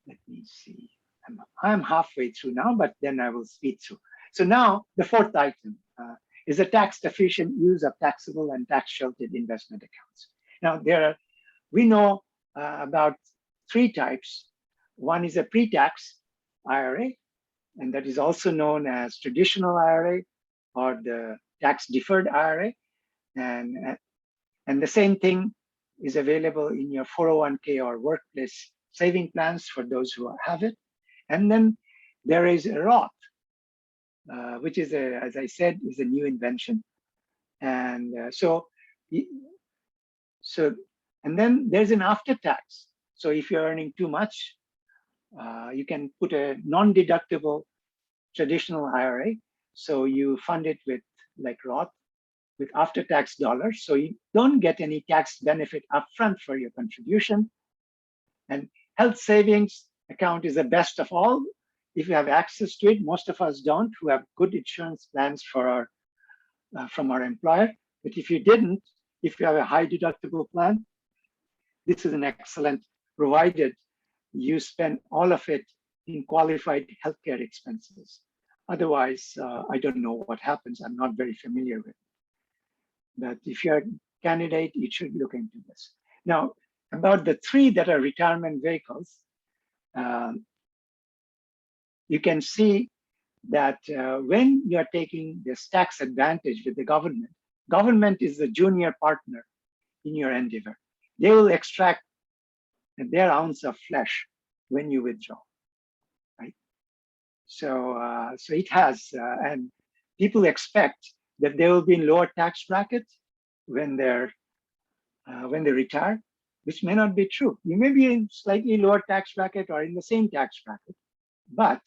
Let me see. I'm halfway through now, but then I will speed through. So now the fourth item is a tax-efficient use of taxable and tax-sheltered investment accounts. Now, we know about 3 types. One is a pre-tax IRA, and that is also known as traditional IRA or the tax-deferred IRA. And the same thing is available in your 401k or workplace saving plans for those who have it. And then there is a Roth, which is, as I said, is a new invention. And and then there's an after tax. So if you're earning too much, you can put a non-deductible traditional IRA, So you fund it with like Roth, with after-tax dollars. So you don't get any tax benefit upfront for your contribution. And health savings account is the best of all. If you have access to it, most of us don't, who have good insurance plans for our from our employer. But if you didn't, if you have a high deductible plan, this is an excellent, provided you spend all of it in qualified healthcare expenses. Otherwise, I don't know what happens. I'm not very familiar with it. But if you're a candidate, you should look into this. Now, about the three that are retirement vehicles, you can see that when you're taking this tax advantage with the government is the junior partner in your endeavor. They will extract their ounce of flesh when you withdraw, right? So, so it has, and people expect that they will be in lower tax bracket when they retire, which may not be true. You may be in slightly lower tax bracket or in the same tax bracket, but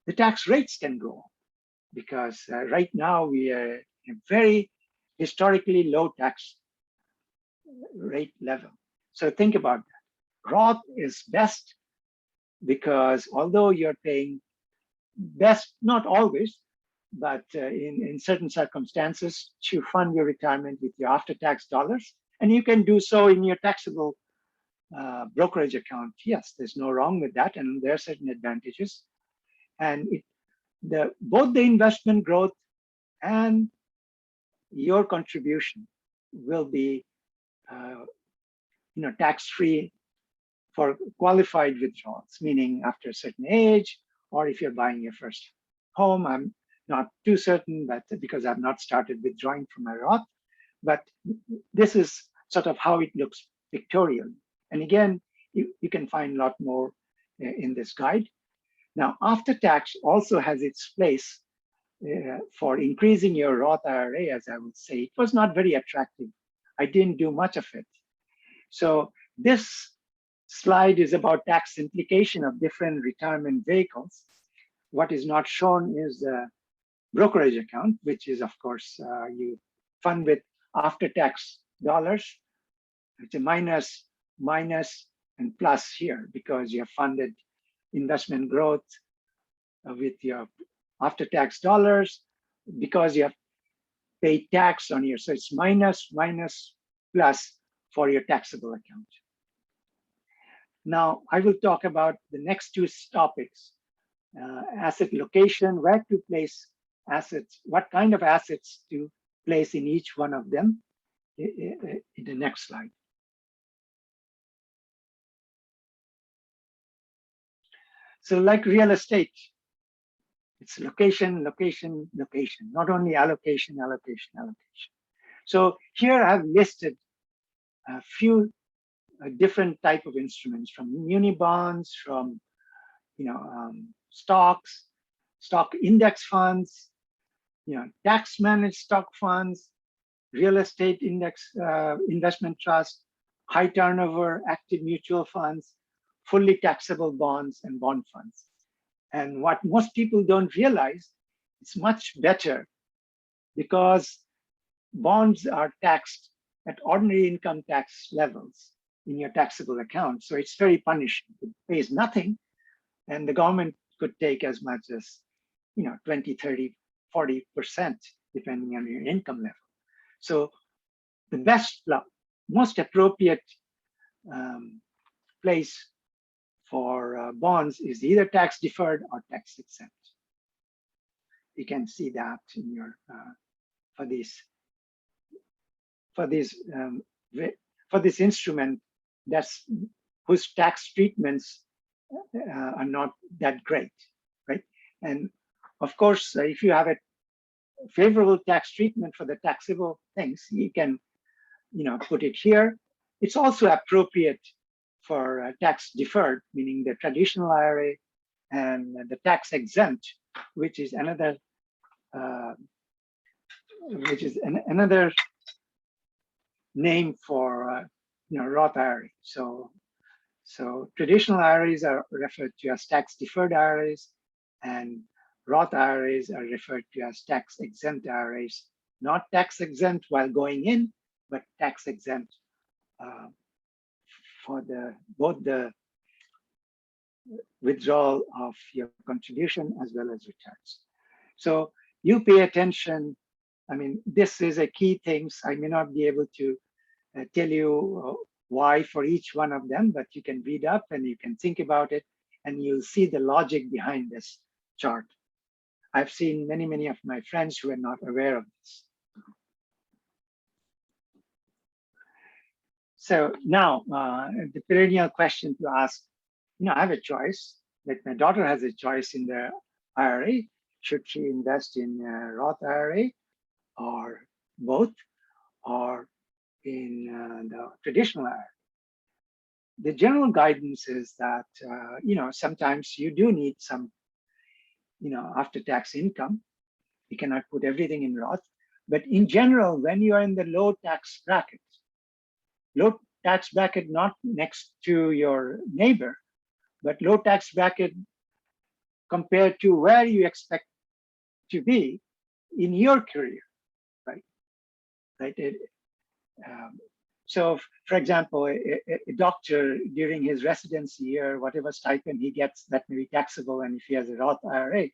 the tax rates can go up because right now we are in a very historically low tax rate level. So think about that. Roth is best because although you're paying best, not always, but in certain circumstances, to fund your retirement with your after-tax dollars, and you can do so in your taxable brokerage account. Yes, there's no wrong with that, and there are certain advantages. And both the investment growth and your contribution will be, tax-free for qualified withdrawals, meaning after a certain age, or if you're buying your first home. I'm not too certain, but because I've not started withdrawing from my Roth, but this is sort of how it looks pictorially. And again, you can find a lot more in this guide. Now, after tax also has its place for increasing your Roth IRA, as I would say. It was not very attractive. I didn't do much of it. So this slide is about tax implication of different retirement vehicles. What is not shown is the brokerage account, which is, of course, you fund with after-tax dollars. It's a minus, and plus here because you have funded investment growth with your after-tax dollars because you have paid tax on your, so it's minus, plus for your taxable account. Now, I will talk about the next two topics, asset location, where to place assets, what kind of assets to place in each one of them in the next slide. So like real estate, it's location, not only allocation. So here I've listed a few different type of instruments, from muni bonds, from stocks, stock index funds, tax managed stock funds, real estate index investment trust, high turnover active mutual funds, fully taxable bonds, and bond funds. And what most people don't realize, it's much better because bonds are taxed at ordinary income tax levels in your taxable account. So it's very punishing. It pays nothing, and the government could take as much as 20, 30, 40%, depending on your income level. So the best, most appropriate place for bonds is either tax deferred or tax exempt. You can see that in your for this instrument that's whose tax treatments are not that great, right? And of course, if you have a favorable tax treatment for the taxable things, you can put it here. It's also appropriate for tax deferred, meaning the traditional IRA, and the tax exempt, which is another name for Roth IRA. So traditional IRAs are referred to as tax deferred IRAs, and Roth IRAs are referred to as tax-exempt IRAs, not tax-exempt while going in, but tax-exempt for both the withdrawal of your contribution as well as returns. So you pay attention. I mean, this is a key thing. I may not be able to tell you why for each one of them, but you can read up and you can think about it, and you'll see the logic behind this chart. I've seen many of my friends who are not aware of this. So now the perennial question to ask, I have a choice, like my daughter has a choice in the IRA. Should she invest in a Roth IRA or both, or in the traditional IRA? The general guidance is that, sometimes you do need some, after-tax income. You cannot put everything in Roth. But in general, when you are in the low tax bracket not next to your neighbor, but low tax bracket compared to where you expect to be in your career, right? So, for example, a doctor during his residency year, whatever stipend he gets, that may be taxable. And if he has a Roth IRA,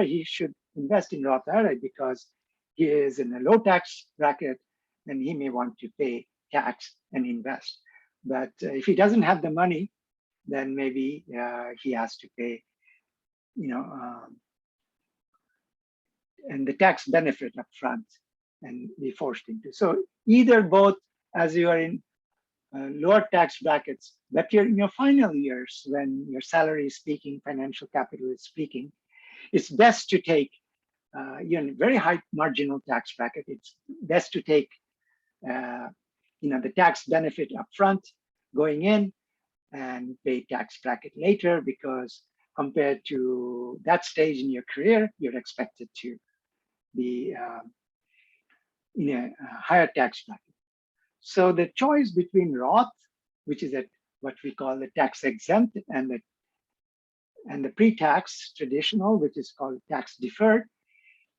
he should invest in Roth IRA because he is in a low tax bracket and he may want to pay tax and invest. But if he doesn't have the money, then maybe he has to pay, and the tax benefit up front and be forced into. So either both, as you are in lower tax brackets, but you're in your final years when your salary is peaking, financial capital is peaking, it's best to take, you're in a very high marginal tax bracket. It's best to take, the tax benefit up front going in and pay tax bracket later, because compared to that stage in your career, you're expected to be in a higher tax bracket. So the choice between Roth, which is what we call the tax exempt, and the pre-tax traditional, which is called tax deferred,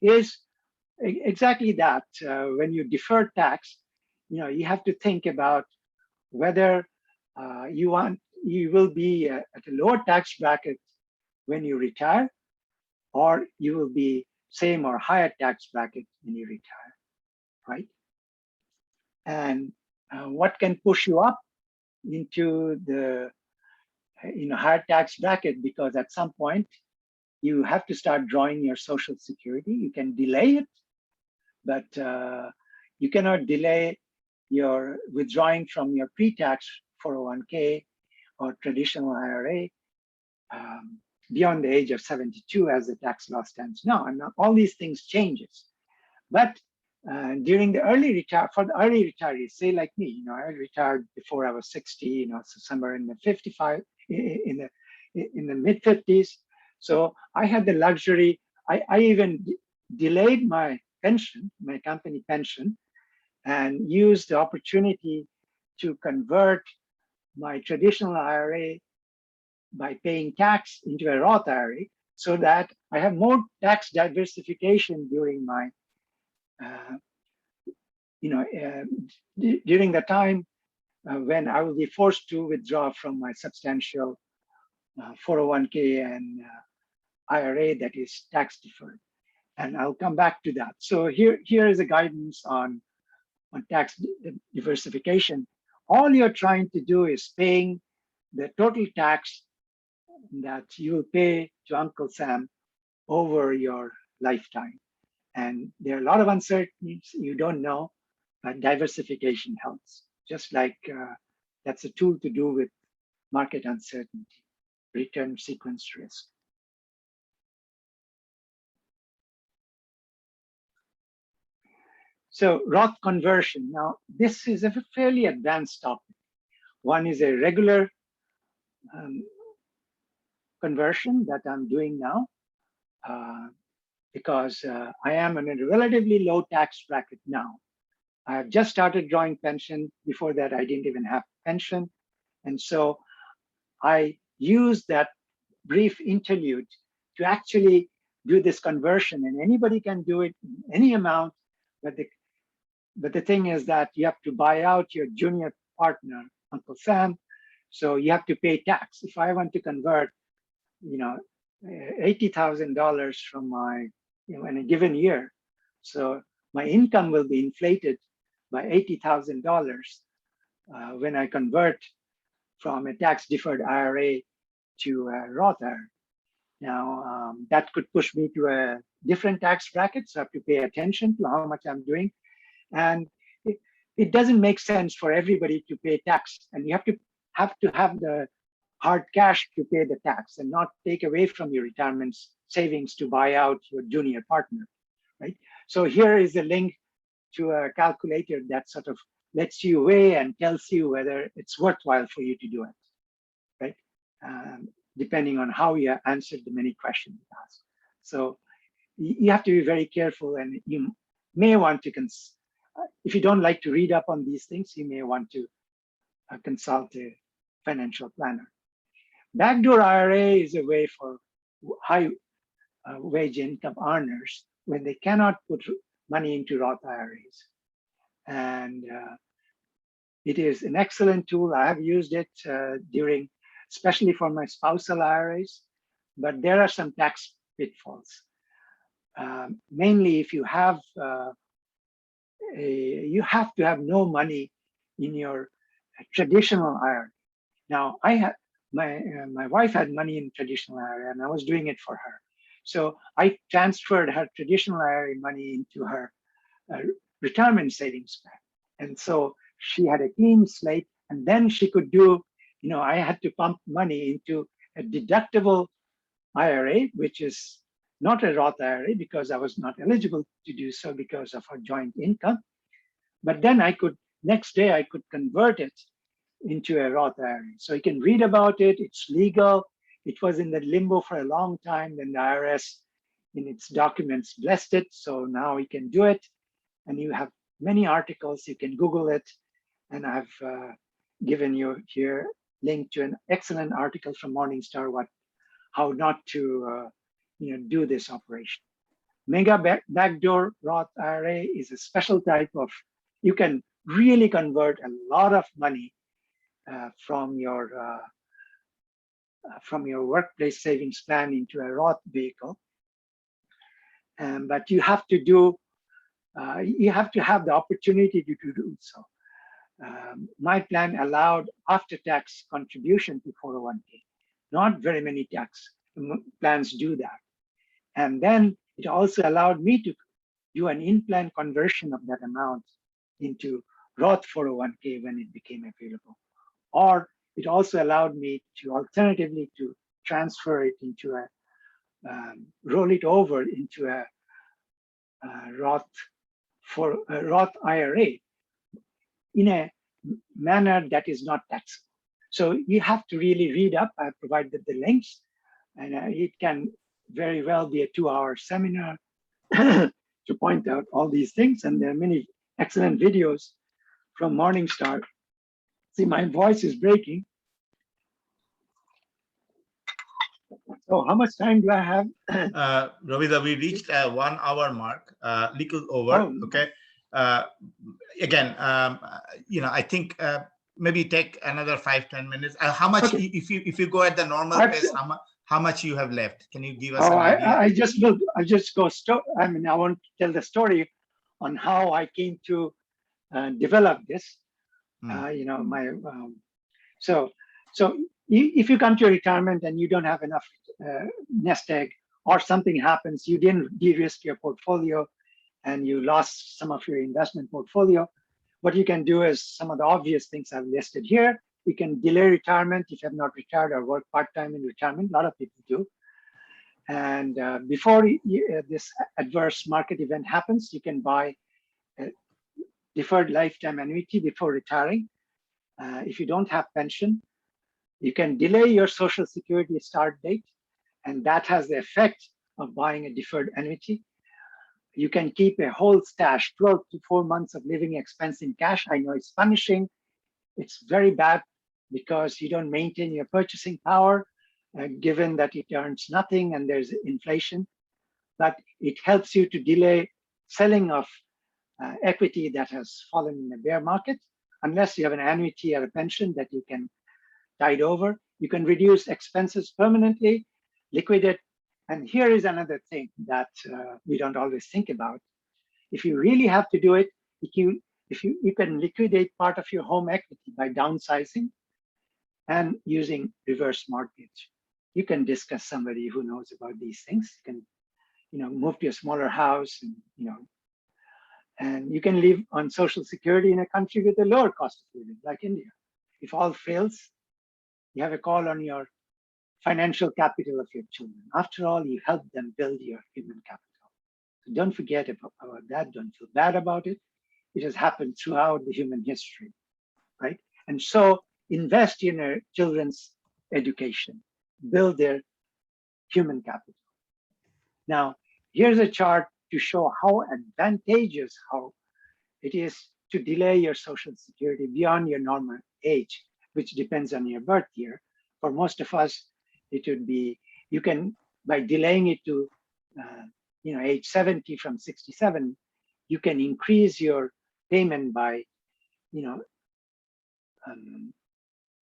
is exactly that. When you defer tax, you have to think about whether you will be at a lower tax bracket when you retire, or you will be same or higher tax bracket when you retire, right? And what can push you up into the higher tax bracket, because at some point you have to start drawing your Social Security. You can delay it, but you cannot delay your withdrawing from your pre-tax 401k or traditional IRA beyond the age of 72 as the tax law stands now. And all these things changes. But during the early retire, for the early retirees, say like me, I retired before I was 60, so somewhere in the 55, in the mid 50s. So I had the luxury. I even delayed my pension, my company pension, and used the opportunity to convert my traditional IRA by paying tax into a Roth IRA, so that I have more tax diversification during my during the time when I will be forced to withdraw from my substantial 401k and IRA that is tax deferred. And I'll come back to that. So here is a guidance on tax diversification. All you're trying to do is paying the total tax that you will pay to Uncle Sam over your lifetime. And there are a lot of uncertainties you don't know, but diversification helps. Just like that's a tool to do with market uncertainty, return sequence risk. So Roth conversion. Now, this is a fairly advanced topic. One is a regular conversion that I'm doing now because I am in a relatively low tax bracket now. I have just started drawing pension. Before that, I didn't even have pension. And so I used that brief interlude to actually do this conversion, and anybody can do it in any amount, but the thing is that you have to buy out your junior partner, Uncle Sam, so you have to pay tax. If I want to convert, $80,000 from my, in a given year, so my income will be inflated by $80,000 when I convert from a tax-deferred IRA to a Roth IRA. Now, that could push me to a different tax bracket, so I have to pay attention to how much I'm doing. And it doesn't make sense for everybody to pay tax, and you have to have the hard cash to pay the tax and not take away from your retirement savings to buy out your junior partner, right? So here is a link to a calculator that sort of lets you weigh and tells you whether it's worthwhile for you to do it, right? Depending on how you answered the many questions you asked. So you have to be very careful, and you may want to, if you don't like to read up on these things, you may want to consult a financial planner. Backdoor IRA is a way for high wage income earners when they cannot put money into Roth IRAs. And it is an excellent tool. I have used it especially for my spousal IRAs, but there are some tax pitfalls. Mainly if you have to have no money in your traditional IRA. Now, my wife had money in traditional IRA, and I was doing it for her. So I transferred her traditional IRA money into her retirement savings plan. And so she had a clean slate, and then she could do, I had to pump money into a deductible IRA, which is not a Roth IRA because I was not eligible to do so because of our joint income. But then next day I could convert it into a Roth IRA. So you can read about it, it's legal. It was in the limbo for a long time, then the IRS in its documents blessed it. So now we can do it. And you have many articles, you can Google it. And I've given you here link to an excellent article from Morningstar, how not to do this operation. Mega backdoor Roth IRA is a special type of, you can really convert a lot of money from your workplace savings plan into a Roth vehicle. But you have to have the opportunity to do so. My plan allowed after-tax contribution to 401k. Not very many tax plans do that. And then it also allowed me to do an in-plan conversion of that amount into Roth 401k when it became available. Or it also allowed me to alternatively to transfer it into roll it over into a Roth IRA in a manner that is not taxable. So you have to really read up. I provided the links, and it can very well be a 2-hour seminar to point out all these things. And there are many excellent videos from Morningstar. See, my voice is breaking. So how much time do I have? Ravida, we reached a 1 hour mark, little over. Oh. Okay. Again, I think maybe take another 5-10 minutes. How much, okay. if you go at the normal pace, how much you have left? Can you give us an idea? I want to tell the story on how I came to develop this. So if you come to retirement and you don't have enough nest egg, or something happens, you didn't de-risk your portfolio and you lost some of your investment portfolio, what you can do is some of the obvious things I've listed here. You can delay retirement if you have not retired or work part-time in retirement. A lot of people do. And before this adverse market event happens, you can buy a deferred lifetime annuity before retiring. If you don't have pension, you can delay your Social Security start date, and that has the effect of buying a deferred annuity. You can keep a whole stash, 12 to 4 months of living expense in cash. I know it's punishing. It's very bad because you don't maintain your purchasing power. given that it earns nothing and there's inflation, but it helps you to delay selling of equity that has fallen in a bear market, unless you have an annuity or a pension that you can tide over. You can reduce expenses permanently, liquidate. And here is another thing that we don't always think about. If you really have to do it, you can liquidate part of your home equity by downsizing and using reverse mortgage. You can discuss somebody who knows about these things. You can, move to a smaller house, and you can live on Social Security in a country with a lower cost of living, like India. If all fails, you have a call on your financial capital of your children. After all, you help them build your human capital. So don't forget about that. Don't feel bad about it. It has happened throughout the human history, right? And so invest in your children's education, build their human capital. Now, here's a chart to show how advantageous how it is to delay your Social Security beyond your normal age, which depends on your birth year. For most of us, it would be, you can, by delaying it to age 70 from 67, you can increase your payment by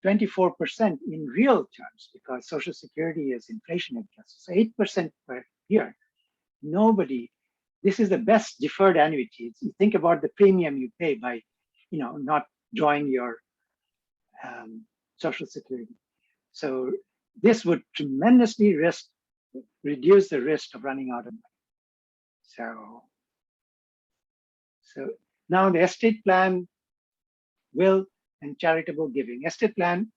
24% in real terms, because Social Security is inflation adjusted. So 8% per year. This is the best deferred annuity. You think about the premium you pay by, not drawing your Social Security. So this would tremendously reduce the risk of running out of money. So now the estate plan, will, and charitable giving. Estate plan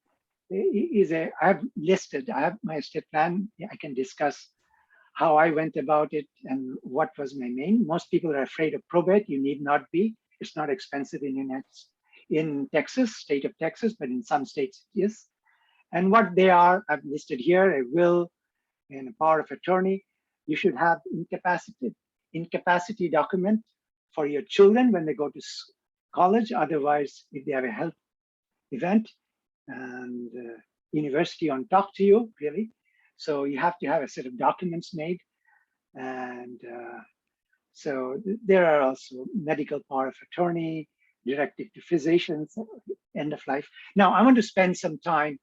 is I have my estate plan. I can discuss how I went about it and what was my main. Most people are afraid of probate. You need not be. It's not expensive in Texas, state of Texas, but in some states it is. And what they are, I've listed here: a will and a power of attorney. You should have incapacity document for your children when they go to college. Otherwise, if they have a health event, and university won't talk to you, really. So you have to have a set of documents made. And so there are also medical power of attorney, directive to physicians, end of life. Now, I want to spend some time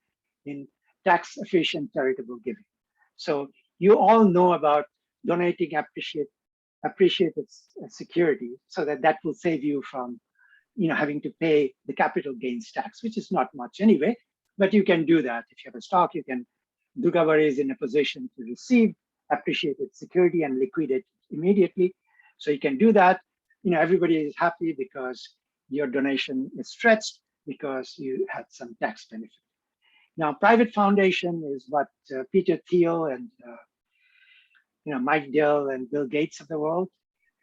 in tax efficient charitable giving. So you all know about donating appreciated security, so that will save you from having to pay the capital gains tax, which is not much anyway, but you can do that. If you have a stock, Durgawari is in a position to receive appreciated security and liquidate immediately. So you can do that. Everybody is happy because your donation is stretched because you had some tax benefit. Now, private foundation is what Peter Thiel and Mike Dell and Bill Gates of the world.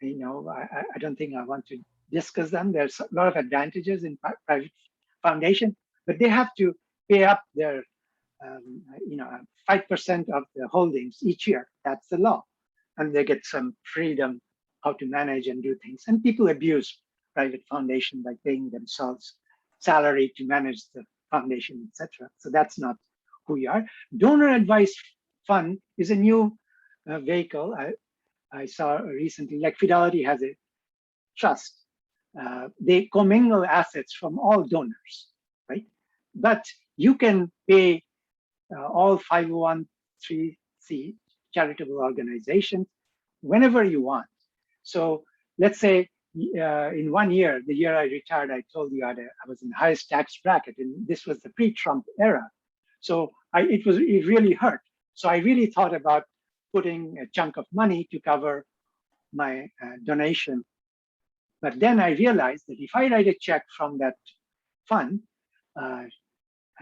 I don't think I want to discuss them. There's a lot of advantages in private foundation, but they have to pay up their 5% of the holdings each year. That's the law, and they get some freedom how to manage and do things. And people abuse private foundation by paying themselves salary to manage the foundation, etc. So that's not who we are. Donor advice fund is a new vehicle. I saw recently, like Fidelity has a trust. They commingle assets from all donors, right? But you can pay all 501(c) charitable organizations whenever you want. So let's say in 1 year, the year I retired, I told you I was in the highest tax bracket, and this was the pre-Trump era. So it really hurt. So I really thought about putting a chunk of money to cover my donation. But then I realized that if I write a check from that fund,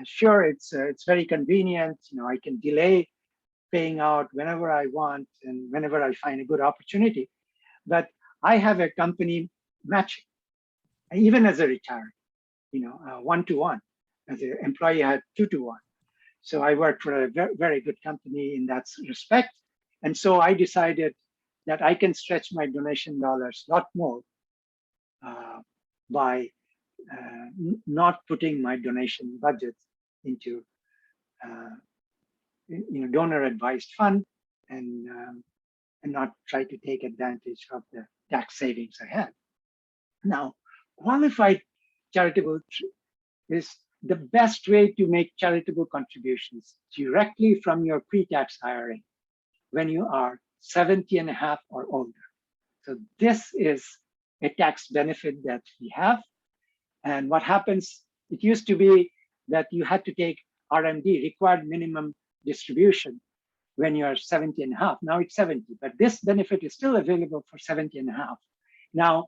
sure, it's very convenient. I can delay paying out whenever I want and whenever I find a good opportunity. But I have a company matching, even as a retiree, 1-to-1. As an employee, I had 2-to-1. So I worked for a very, very good company in that respect. And so I decided that I can stretch my donation dollars a lot more by not putting my donation budget into donor advised fund and not try to take advantage of the tax savings I had. Now, qualified charitable is the best way to make charitable contributions directly from your pre-tax IRA when you are 70 and a half or older. So this is a tax benefit that we have. And what happens, it used to be that you had to take RMD, required minimum distribution, when you're 70 and a half. Now it's 70, but this benefit is still available for 70 and a half. Now,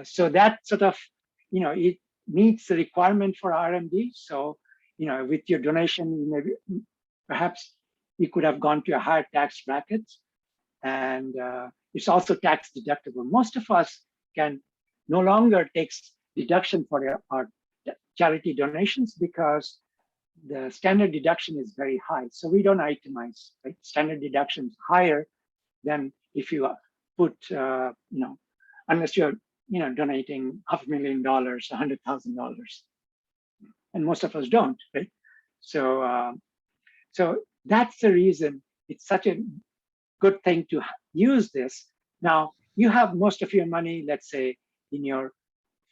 so that sort of, it meets the requirement for RMD. So, with your donation, maybe perhaps you could have gone to a higher tax bracket, and it's also tax deductible. Most of us can no longer take deduction for our charity donations because the standard deduction is very high. So we don't itemize, right? Standard deduction is higher than if you put, unless you're, donating $500,000, $100,000. And most of us don't, right? So, so that's the reason it's such a good thing to use this. Now, you have most of your money, let's say, in your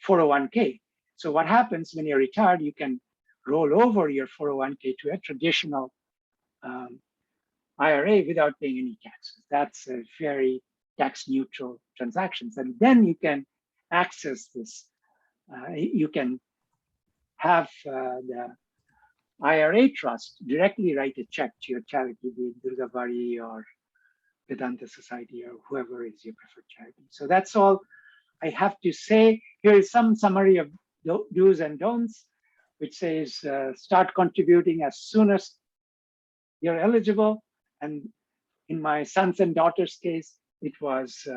401k. So what happens when you're retired, you can roll over your 401k to a traditional IRA without paying any taxes. That's a very tax neutral transactions. And then you can access this. You can have the IRA trust directly write a check to your charity, be it Durgabari or Vedanta Society or whoever is your preferred charity. So that's all I have to say. Here is some summary of do's and don'ts, which says start contributing as soon as you're eligible. And in my sons and daughters' case, it was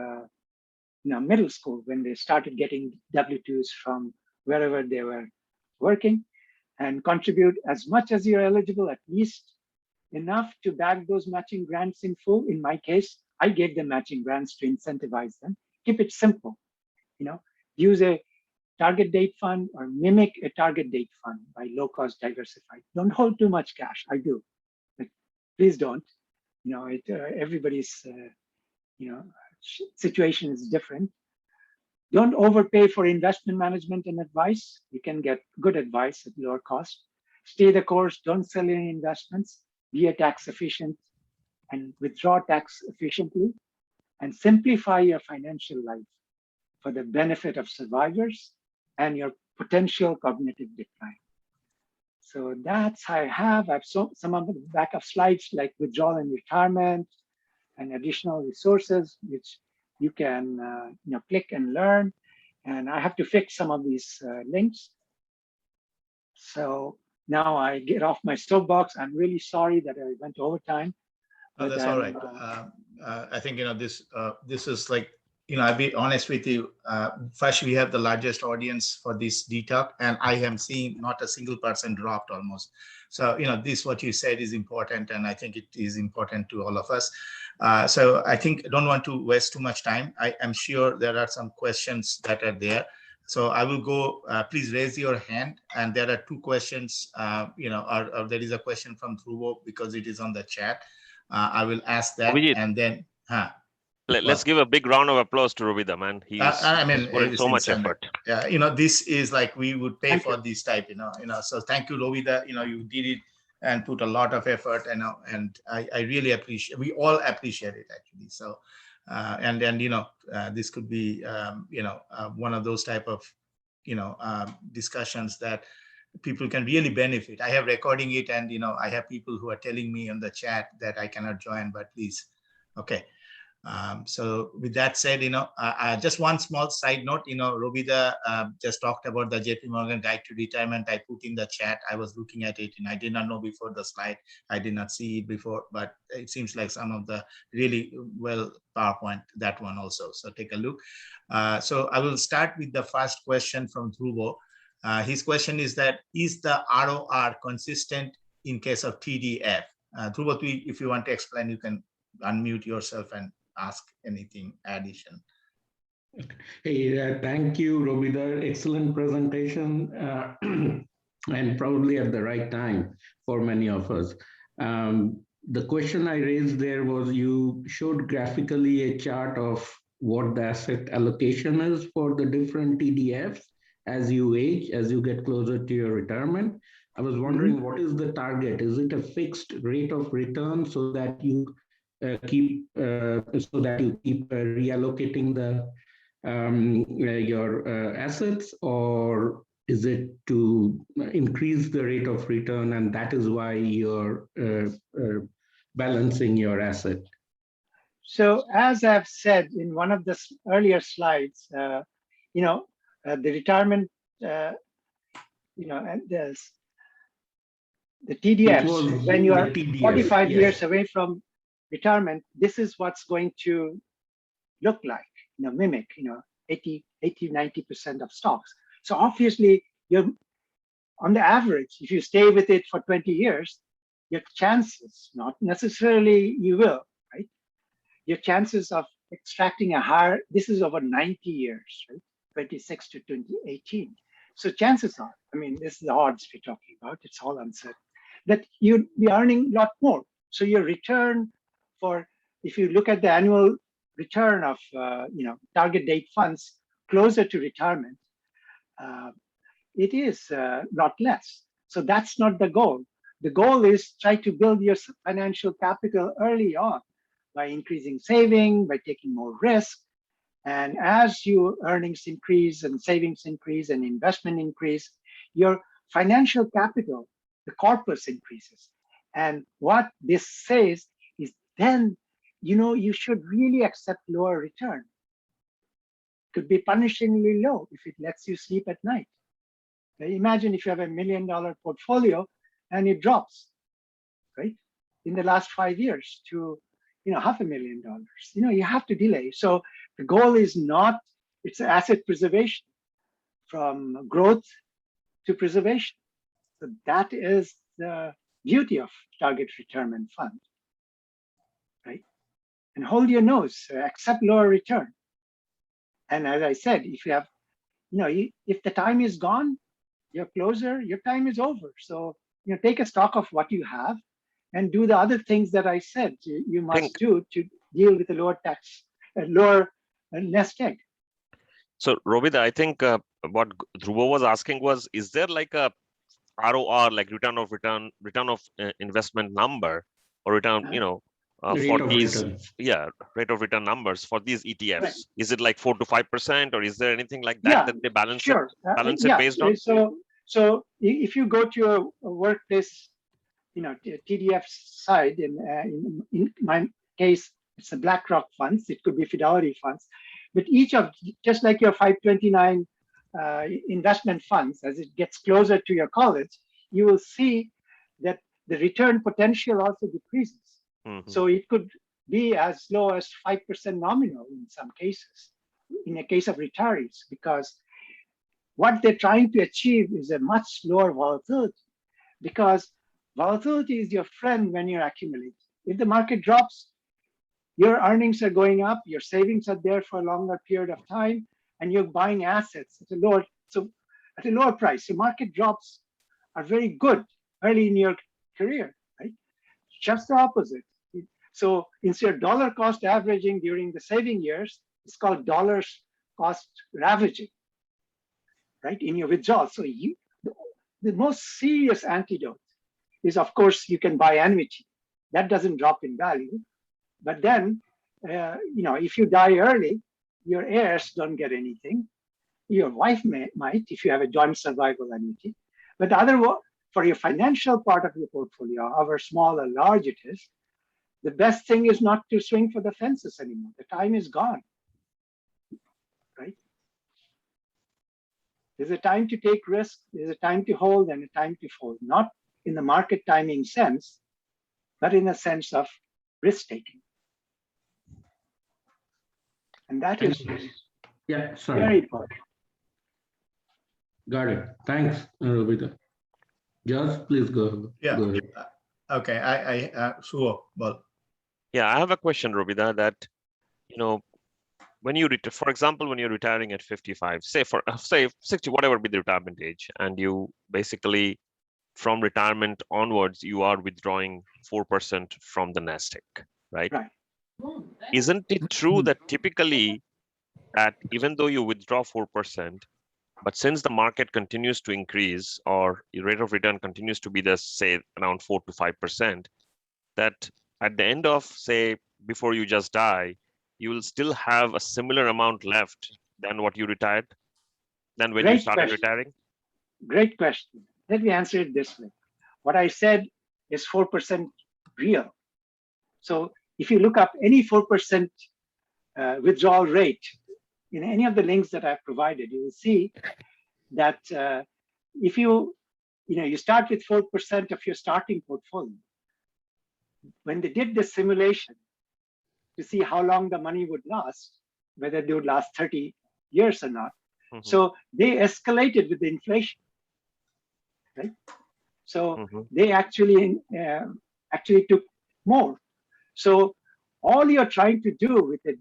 middle school when they started getting W-2s from wherever they were working, and contribute as much as you're eligible, at least enough to back those matching grants in full. In my case, I gave them matching grants to incentivize them. Keep it simple, use a target date fund or mimic a target date fund by low cost diversified. Don't hold too much cash. I do, but please don't. Everybody's situation is different. Don't overpay for investment management and advice. You can get good advice at lower cost. Stay the course. Don't sell any investments. Be a tax efficient and withdraw tax efficiently, and simplify your financial life for the benefit of survivors and your potential cognitive decline. So that's how I have. I've some of the backup slides like withdrawal and retirement and additional resources, which you can click and learn. And I have to fix some of these links. So now I get off my soapbox. I'm really sorry that I went over time. Oh, that's all right. I think, this is like, I'll be honest with you. First, we have the largest audience for this DTalk, and I am seeing not a single person dropped almost. So, this, what you said is important, and I think it is important to all of us. So I think I don't want to waste too much time. I am sure there are some questions that are there. So I will go, please raise your hand. And there are two questions, or there is a question from Dhruvo because it is on the chat. I will ask that, Abhijit, and then, let's give a big round of applause to Robida, man. He's put in so much effort. Yeah, this is like we would pay for this type, So thank you, Robida. You did it and put a lot of effort, and I really appreciate. We all appreciate it actually. So, and then this could be one of those type of discussions that people can really benefit. I have recording it, and I have people who are telling me on the chat that I cannot join, but please, okay. So with that said, just one small side note, Robida just talked about the JP Morgan Guide to Retirement. I put in the chat. I was looking at it, and I did not know before the slide. I did not see it before, but it seems like some of the really well PowerPoint, that one also. So take a look. So I will start with the first question from Dhruvo. His question is that, is the ROR consistent in case of TDF? Dhruvo, if you want to explain, you can unmute yourself and ask anything addition. Hey, thank you, Robida. Excellent presentation, and probably at the right time for many of us. The question I raised there was you showed graphically a chart of what the asset allocation is for the different TDFs as you age, as you get closer to your retirement. I was wondering, what is the target? Is it a fixed rate of return so that you keep reallocating your assets, or is it to increase the rate of return, and that is why you're balancing your asset? So as I've said in one of the earlier slides, the retirement, and the TDFs, when you are 45 years away from retirement, this is what's going to look like, mimic, 80, 90% of stocks. So obviously, you're on the average, if you stay with it for 20 years, your chances, not necessarily you will, right? Your chances of extracting a higher, this is over 90 years, right? 26 to 2018. So chances are, this is the odds we're talking about, it's all uncertain, that you'd be earning a lot more. So your return if you look at the annual return of, target date funds closer to retirement, it is not less. So that's not the goal. The goal is try to build your financial capital early on by increasing saving, by taking more risk. And as your earnings increase and savings increase and investment increase, your financial capital, the corpus increases. And what this says is then, you should really accept lower return. Could be punishingly low if it lets you sleep at night. Imagine if you have $1 million portfolio and it drops, right? In the last 5 years to, $500,000. You have to delay. So the goal is not, it's asset preservation from growth to preservation. So that is the beauty of target retirement fund, right? And hold your nose, accept lower return. And as I said, if you have, if the time is gone, you're closer, your time is over. So, take a stock of what you have and do the other things that I said you must do to deal with a lower tax, a lower nest egg. So, Robida, I think what Dhruva was asking was, is there like a ROR, like return of investment number, or return, for these, rate of return numbers for these ETFs? Right. Is it like 4 to 5%, or is there anything like that that they balance it based on? So if you go to a workplace, TDF side, in my case, it's the BlackRock funds. It could be Fidelity funds, but each of, just like your 529 investment funds, as it gets closer to your college, you will see that the return potential also decreases. Mm-hmm. So it could be as low as 5% nominal in some cases, in a case of retirees, because what they're trying to achieve is a much lower volatility, because volatility is your friend when you're accumulating. If the market drops, your earnings are going up, your savings are there for a longer period of time, and you're buying assets at a lower price. So market drops are very good early in your career, right? Just the opposite. So instead of dollar cost averaging during the saving years, it's called dollars cost ravaging, right, in your withdrawal. So the most serious antidote is, of course, you can buy annuity. That doesn't drop in value. But then, if you die early, your heirs don't get anything. Your wife might, if you have a joint survival annuity. But for your financial part of your portfolio, however small or large it is, the best thing is not to swing for the fences anymore. The time is gone, right? There's a time to take risk, there's a time to hold, and a time to fold. Not in the market timing sense, but in a sense of risk-taking. And that is very important. Got it. Thanks, Robida. Just please go. Yeah. Go ahead. Okay. Sure. Well. Yeah, I have a question, Robida, that, when you for example, when you're retiring at 55, say 60, whatever be the retirement age, and you basically from retirement onwards, you are withdrawing 4% from the nest egg, right? Right. Isn't it true that typically that even though you withdraw 4%, but since the market continues to increase or your rate of return continues to be the, say, around 4 to 5%, that at the end of, say, before you just die, you will still have a similar amount left than what you retired, than when you started retiring? Great question. Let me answer it this way. What I said is 4% real. So if you look up any 4% withdrawal rate in any of the links that I've provided, you will see that if you start with 4% of your starting portfolio, when they did the simulation to see how long the money would last, whether they would last 30 years or not, so they escalated with the inflation, right? So they actually took more. So all you're trying to do with a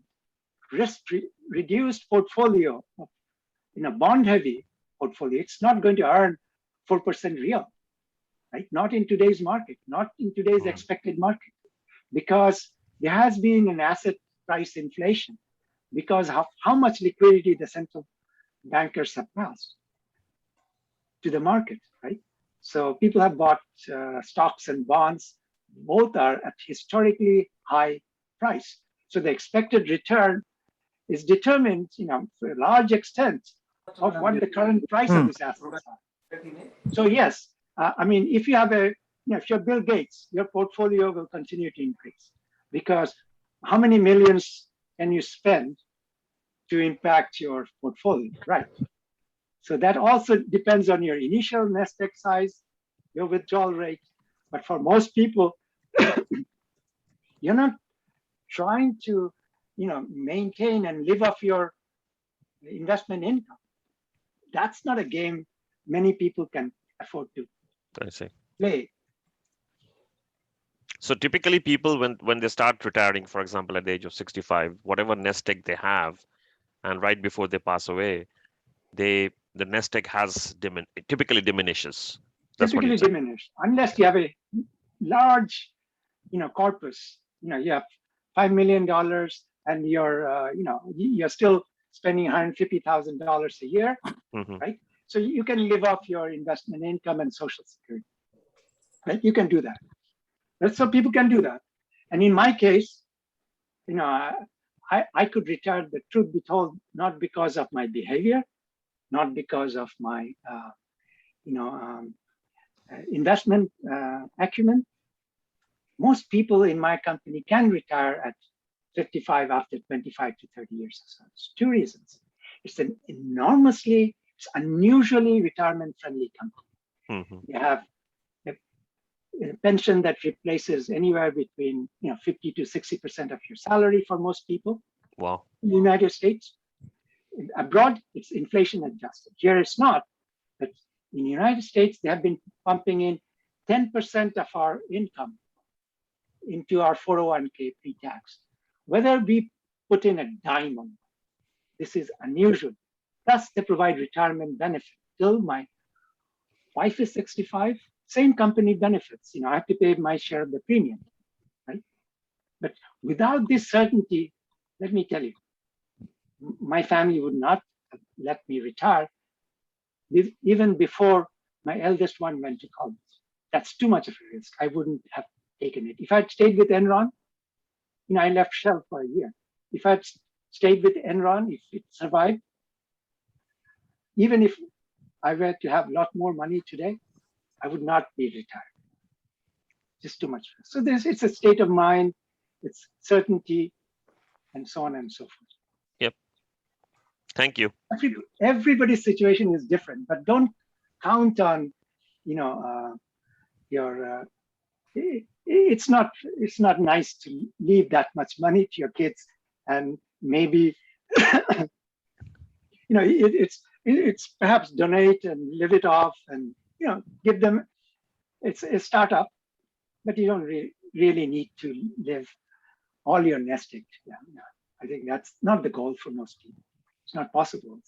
risk-reduced portfolio, in a bond-heavy portfolio, it's not going to earn 4% real, right? Not in today's market, not in today's expected market, because there has been an asset price inflation because of how much liquidity the central bankers have passed to the market, right? So people have bought stocks and bonds. Both are at historically high price. So the expected return is determined, to a large extent of what the current price of this asset are. So yes, if you have if you're Bill Gates, your portfolio will continue to increase, because how many millions can you spend to impact your portfolio, right? So that also depends on your initial nest egg size, your withdrawal rate. But for most people, you're not trying to, maintain and live off your investment income. That's not a game many people can afford to play. So typically people, when they start retiring, for example, at the age of 65, whatever nest egg they have, and right before they pass away, the nest egg typically diminishes. That's typically diminished, unless you have a large, corpus. You have $5 million, and you're still spending $150,000 a year, right? So you can live off your investment income and Social Security, right? You can do that. So people can do that. And in my case, I could retire, the truth be told, not because of my behavior, not because of my, investment acumen. Most people in my company can retire at 55 after 25 to 30 years. So it's two reasons. It's an it's unusually retirement-friendly company. You have a pension that replaces anywhere between 50 to 60% of your salary for most people. Wow. In the United States. Abroad, it's inflation adjusted. Here it's not. But in the United States, they have been pumping in 10% of our income into our 401k pre-tax. Whether we put in a dime on this is unusual. Plus, they provide retirement benefit. Till my wife is 65, same company benefits. I have to pay my share of the premium, right? But without this certainty, let me tell you, my family would not let me retire even before my eldest one went to college. That's too much of a risk. I wouldn't have taken it. If I'd stayed with Enron, I left Shell for a year. If I'd stayed with Enron, if it survived, even if I were to have a lot more money today, I would not be retired. Just too much risk. So it's a state of mind, it's certainty, and so on and so forth. Yep. Thank you. Everybody's situation is different, but don't count on, it's not nice to leave that much money to your kids, and maybe, it's perhaps donate and live it off, and give them. It's a startup, but you don't really need to live all your nest egg. Yeah, I think that's not the goal for most people. It's not possible.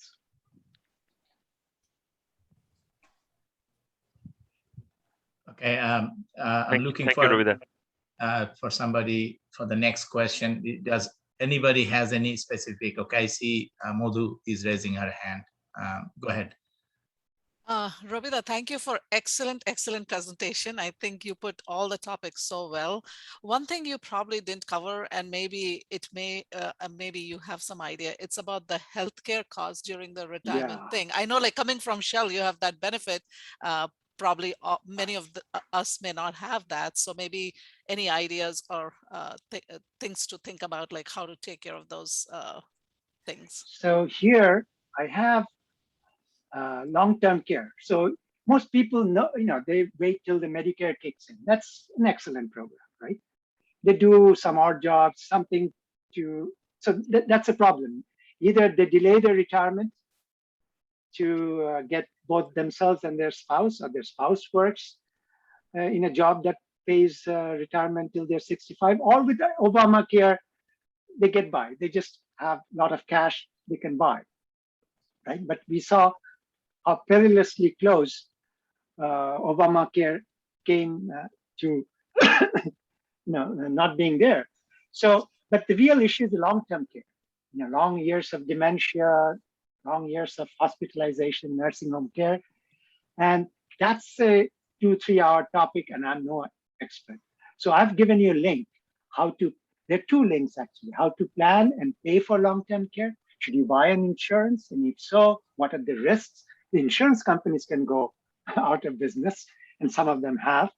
Okay, I'm looking thank you, Ravida. For somebody for the next question. Does anybody has any specific? Okay, I see Madhu is raising her hand. Go ahead. Robida, thank you for excellent presentation. I think you put all the topics so well. One thing you probably didn't cover, and maybe it may, maybe you have some idea, it's about the healthcare costs during the retirement thing. I know, like coming from Shell, you have that benefit. Probably many of us may not have that. So maybe any ideas or things to think about, like how to take care of those things. So here I have long-term care. So most people know, they wait till the Medicare kicks in. That's an excellent program, right? They do some odd jobs, something to, so that's a problem. Either they delay their retirement to get both themselves and their spouse, or their spouse works in a job that pays retirement till they're 65, or with Obamacare, they get by. They just have a lot of cash they can buy, right? But we saw how perilously close Obamacare came to not being there. So, but the real issue is the long-term care. Long years of dementia, long years of hospitalization, nursing home care, and that's a 2-3 hour topic, and I'm no expert. So I've given you a link how to. There are 2 links actually: how to plan and pay for long-term care. Should you buy an insurance, and if so, what are the risks? The insurance companies can go out of business, and some of them have.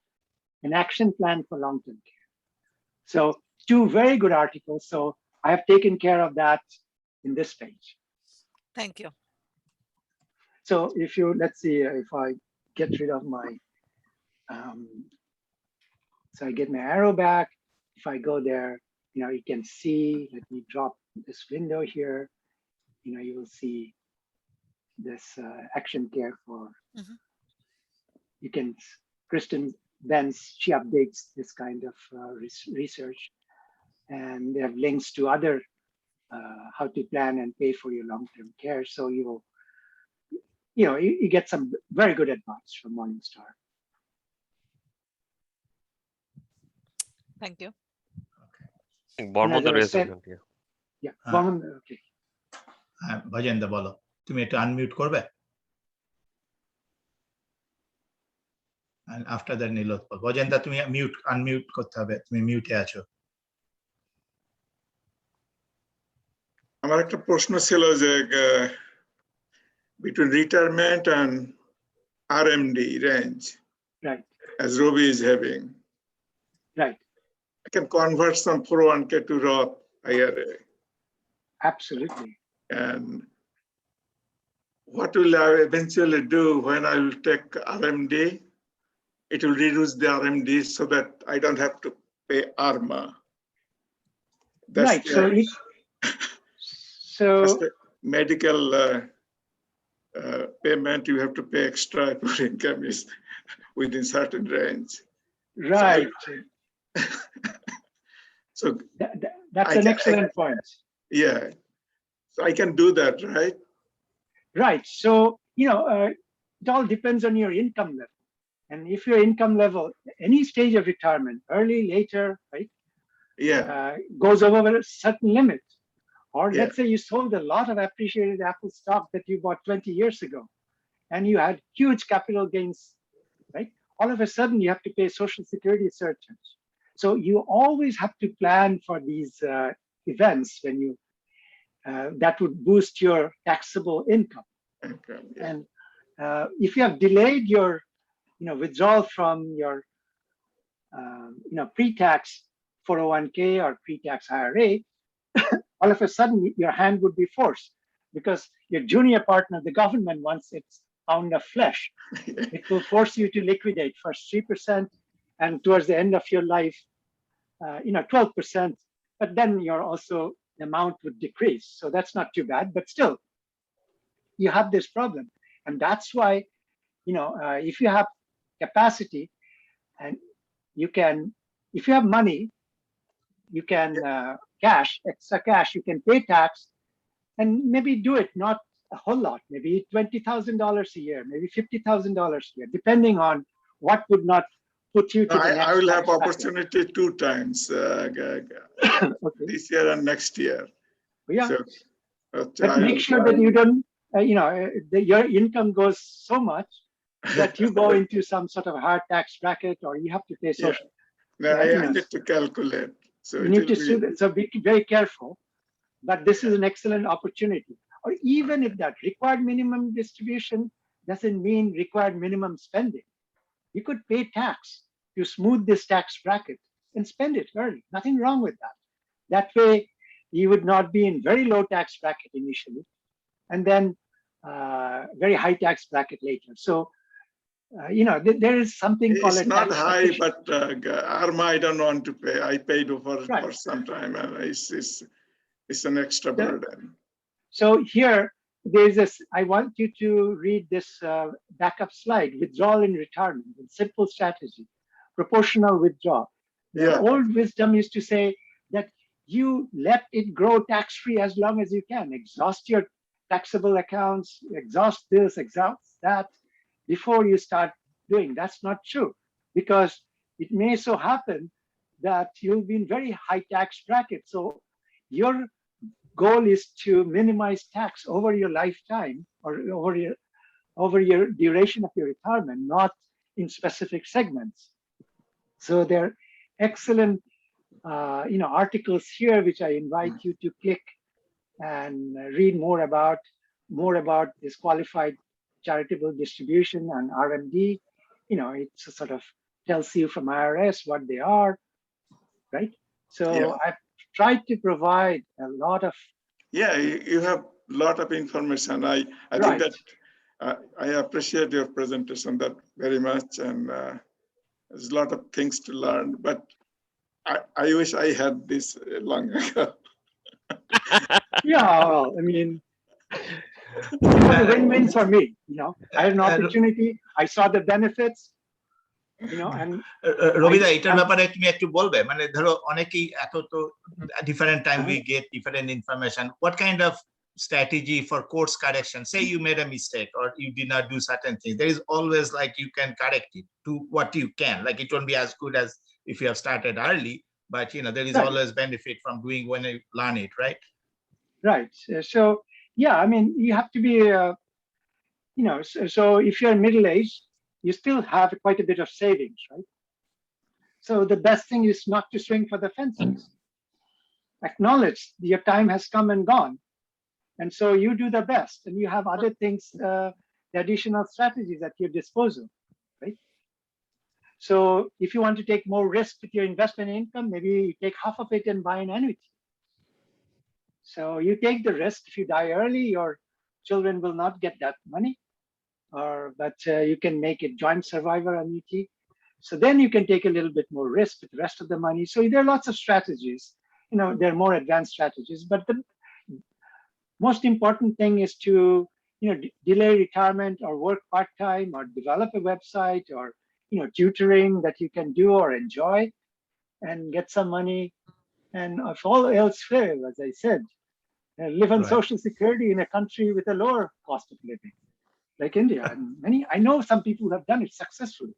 An action plan for long-term care. So 2 very good articles. So I have taken care of that in this page. Thank you. So if you, let's see if I get rid of my, so I get my arrow back. If I go there, you can see, let me drop this window here. You will see this action care for, you can, Kristen Benz, she updates this kind of research, and they have links to other how to plan and pay for your long-term care. So you will, you get some very good advice from Morningstar. Okay. Thank you. Bormanda raised her hand. Yeah. Okay. Bhajendra bolo. তুমি একটু unmute করবে? And after that Nilotpal. Bhajendra তুমি unmute করতে হবে, তুমি মিউটে আছো। আমার একটা প্রশ্ন ছিল যে between retirement and RMD range, right, as Robi is having, right, I can convert some 401k to Roth IRA. Absolutely. And what will I eventually do when I will take RMD? It will reduce the RMD so that I don't have to pay ARMA. That's right. So that's the medical payment you have to pay extra if your income is within certain range. Right. So that's an excellent point. Yeah. So I can do that, right? Right. So, it all depends on your income level. And if your income level, any stage of retirement, early, later, right? Yeah. Goes over a certain limit. Or Yeah. let's say you sold a lot of appreciated Apple stock that you bought 20 years ago, and you had huge capital gains, right? All of a sudden you have to pay Social Security surcharge. So you always have to plan for these events when you, that would boost your taxable income. Okay, yeah. And if you have delayed your, withdrawal from your, pre-tax 401k or pre-tax IRA, all of a sudden your hand would be forced because your junior partner, the government, wants its pound of flesh. It will force you to liquidate first 3%, and towards the end of your life, 12%. But then you're also, the amount would decrease. So that's not too bad, but still, you have this problem. And that's why, if you have capacity and you can, if you have money, you can extra cash, you can pay tax and maybe do it, not a whole lot, maybe $20,000 a year, maybe $50,000 a year, depending on what would not put you to the next I will have tax bracket. opportunity 2 times Okay. this year and next year. Yeah. So, but make sure that you don't, your income goes so much that you go into some sort of hard tax bracket, or you have to pay social. Yeah. I need to calculate. So you need to so be very careful. But this is an excellent opportunity. Or even if that required minimum distribution doesn't mean required minimum spending, you could pay tax to smooth this tax bracket and spend it early. Nothing wrong with that. That way, you would not be in very low tax bracket initially, and then very high tax bracket later. So, there is something called it's not high, but ARMA I don't want to pay. I paid for some time, and it's an extra burden. So here, there's this. I want you to read this backup slide: withdrawal in retirement, simple strategy, proportional withdrawal. The old wisdom used to say that you let it grow tax-free as long as you can. Exhaust your taxable accounts, exhaust this, exhaust that, before you start doing. That's not true, because it may so happen that you'll be in very high tax bracket. So your goal is to minimize tax over your lifetime, or over your duration of your retirement, not in specific segments. So there are excellent articles here which I invite you to click and read more about this qualified charitable distribution and RMD. It's a sort of tells you from IRS what they are, right? So I've tried to provide a lot of. Yeah, you have a lot of information. I think that I appreciate your presentation that very much, and there's a lot of things to learn. But I wish I had this long ago. Yeah, well, I mean, it was a win-win for me. I had an opportunity. I saw the benefits. And Robida, এটার ব্যাপারে তুমি একটু বলবে, মানে ধরো অনেকেই এত তো different time we get different information. What kind of strategy for course correction? Say you made a mistake or you did not do certain things. There is always like you can correct it to what you can. Like it won't be as good as if you have started early, but there is always benefit from doing when you learn it, right? Right. So yeah, I mean, you have to be, so if you're middle-aged, you still have quite a bit of savings, right? So the best thing is not to swing for the fences. Acknowledge your time has come and gone. And so you do the best, and you have other things, the additional strategies at your disposal, right? So if you want to take more risk with your investment income, maybe you take half of it and buy an annuity. So you take the risk. If you die early, your children will not get that money. But you can make it joint survivor annuity. So then you can take a little bit more risk with the rest of the money. So there are lots of strategies. There are more advanced strategies. But the most important thing is to delay retirement, or work part-time, or develop a website, or tutoring that you can do or enjoy and get some money. And if all else fails, as I said, live on Social Security in a country with a lower cost of living, like India. And I know some people who have done it successfully.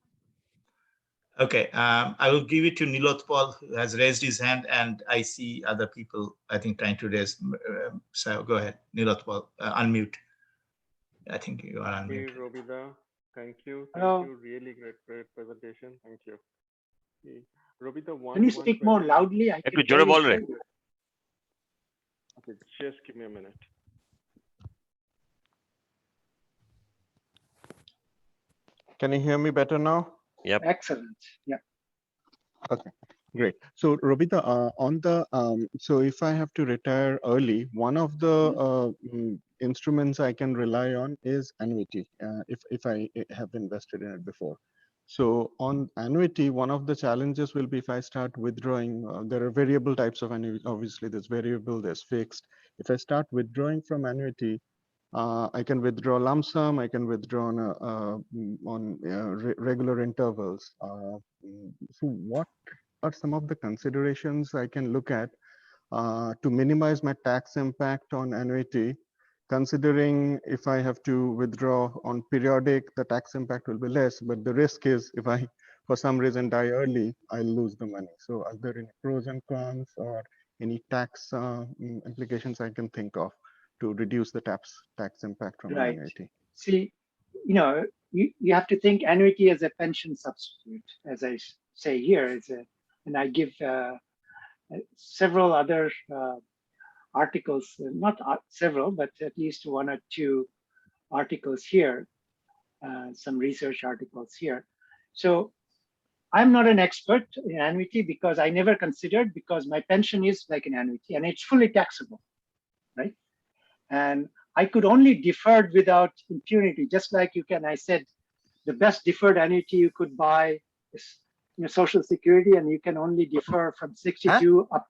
Okay, I will give it to Nilotpal, who has raised his hand, and I see other people, I think, trying to raise. So go ahead, Nilotpal, unmute. I think you are unmuted. Hey, Robida, thank you. Really great presentation. Thank you. Robida, can you speak more loudly? Okay, just give me a minute. Can you hear me better now? Yep. Excellent. Yeah. Okay, great. So Robita, on the so if I have to retire early, one of the instruments I can rely on is annuity, if I have invested in it before. So on annuity, one of the challenges will be if I start withdrawing, there are variable types of annuity. Obviously, there's variable, there's fixed. If I start withdrawing from annuity, I can withdraw lump sum, I can withdraw on regular intervals. So what are some of the considerations I can look at to minimize my tax impact on annuity, considering if I have to withdraw on periodic, the tax impact will be less, but the risk is if I for some reason die early, I'll lose the money. So are there any pros and cons or any tax implications I can think of to reduce the tax impact from an annuity? See, you have to think annuity as a pension substitute, as I say here, and I give several other articles, not several, but at least one or two articles here, some research articles here. So I'm not an expert in annuity because I never considered, because my pension is like an annuity and it's fully taxable, right? And I could only defer without impunity, just like I said, the best deferred annuity you could buy is Social Security, and you can only defer from 62 up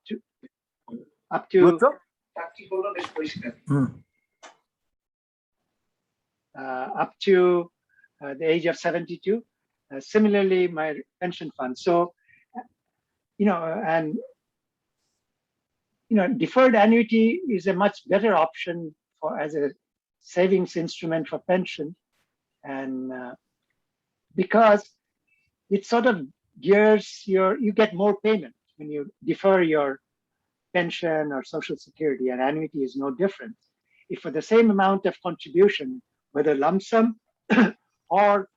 to the age of 72. Similarly, my pension fund. So, deferred annuity is a much better option as a savings instrument for pension, and because it sort of gears you get more payment when you defer your pension or Social Security, and annuity is no different. If for the same amount of contribution, whether lump sum or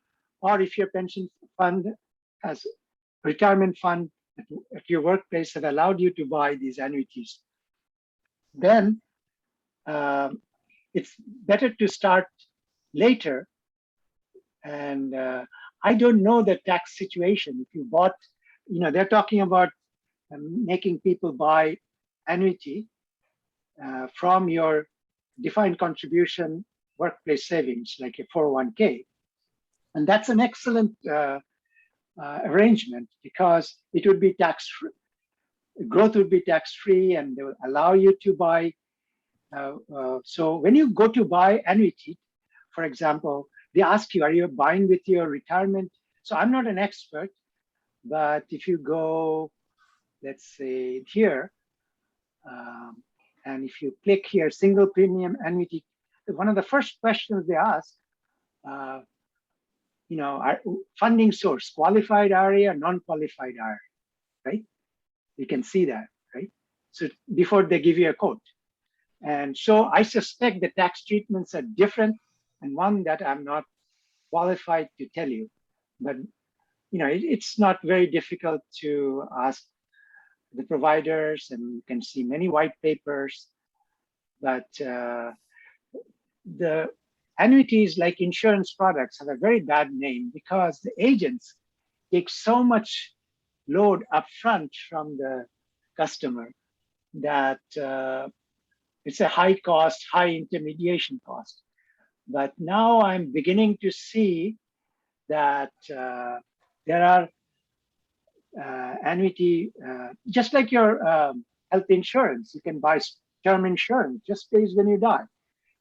if your pension fund has retirement fund at your workplace have allowed you to buy these annuities, then it's better to start later. And I don't know the tax situation. If you bought, they're talking about making people buy annuity from your defined contribution workplace savings, like a 401k. And that's an excellent arrangement, because it would be tax-free. Growth would be tax-free, and they will allow you to buy. So when you go to buy annuity, for example, they ask you, are you buying with your retirement? So I'm not an expert, but if you go, let's say here, and if you click here, single premium annuity, one of the first questions they ask, funding source, qualified IRA or non-qualified IRA, right? You can see that, right? So before they give you a quote. And so I suspect the tax treatments are different, and one that I'm not qualified to tell you. But it's not very difficult to ask the providers, and you can see many white papers. But the annuities, like insurance products, have a very bad name because the agents take so much load upfront from the customer that it's a high cost, high intermediation cost. But now I'm beginning to see that there are annuity, just like your health insurance, you can buy term insurance, just pays when you die.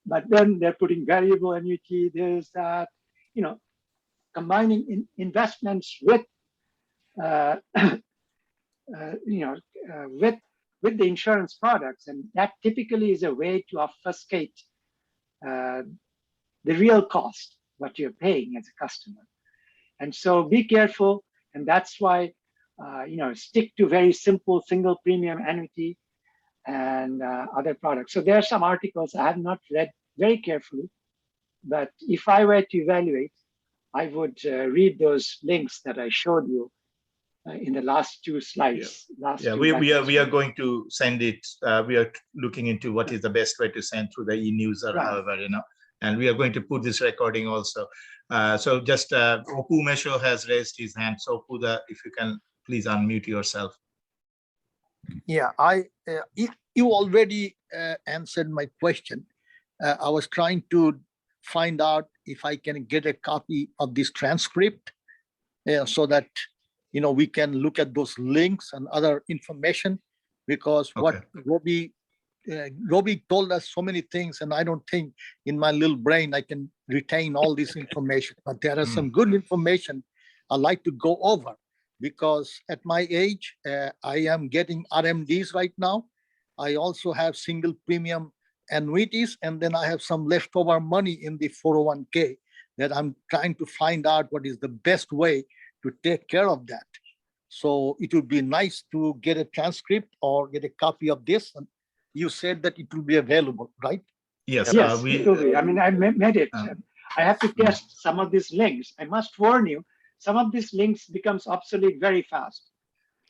But then they're putting variable annuity, there's that, combining investments with, with the insurance products. And that typically is a way to obfuscate the real cost, what you're paying as a customer. And so be careful. And that's why, stick to very simple single premium annuity and other products. So there are some articles I have not read very carefully, but if I were to evaluate, I would read those links that I showed you in the last two slides. We are going to send it. We are looking into what is the best way to send through the e-news or however, and we are going to put this recording also. So just Opu Mesho has raised his hand. So Opu, if you can please unmute yourself. Yeah, you already answered my question. I was trying to find out if I can get a copy of this transcript so that we can look at those links and other information, because what Robi told us so many things, and I don't think in my little brain I can retain all this information. But there are some good information I'd like to go over, because at my age, I am getting RMDs right now. I also have single premium annuities, and then I have some leftover money in the 401k that I'm trying to find out what is the best way to take care of that. So it would be nice to get a transcript or get a copy of this. And you said that it will be available, right? Yes. Yes, it will be. I mean, I made it. I have to test some of these links. I must warn you, some of these links becomes obsolete very fast.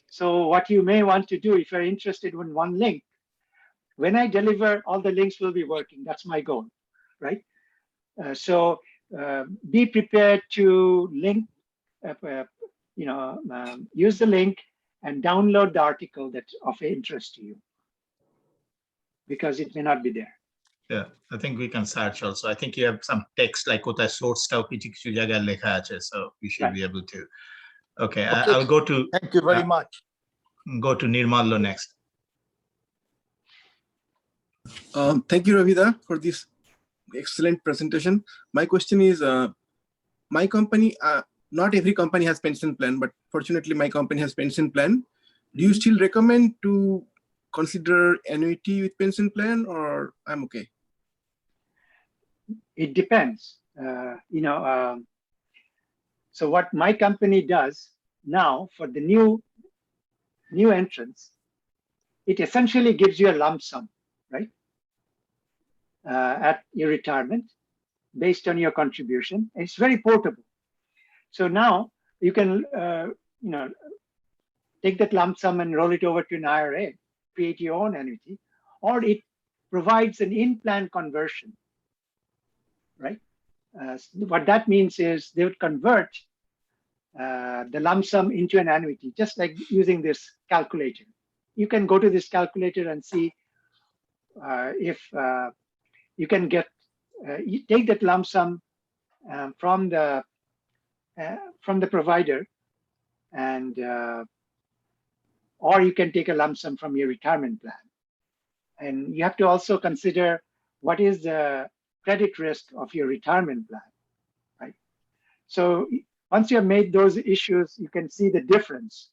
So what you may want to do if you're interested in one link, when I deliver, all the links will be working. That's my goal, right? So be prepared to link, use the link and download the article that's of interest to you, because it may not be there. Yeah, I think we can search also. I think you have some text like what I sourced out, so we should be able to. Okay, I'll go to. Thank you very much. Go to Nirmallo next. Thank you, Ravida, for this excellent presentation. My question is, my company, not every company has pension plan, but fortunately my company has pension plan. Do you still recommend to consider annuity with pension plan, or I'm okay? It depends. So what my company does now for the new entrants, it essentially gives you a lump sum, right? At your retirement based on your contribution. It's very portable. So now you can, take that lump sum and roll it over to an IRA, create your own annuity, or it provides an in-plan conversion, right? What that means is they would convert the lump sum into an annuity, just like using this calculator. You can go to this calculator and see if you can get, you take that lump sum from the provider, and or you can take a lump sum from your retirement plan. And you have to also consider what is the credit risk of your retirement plan, right? So once you have made those issues, you can see the difference.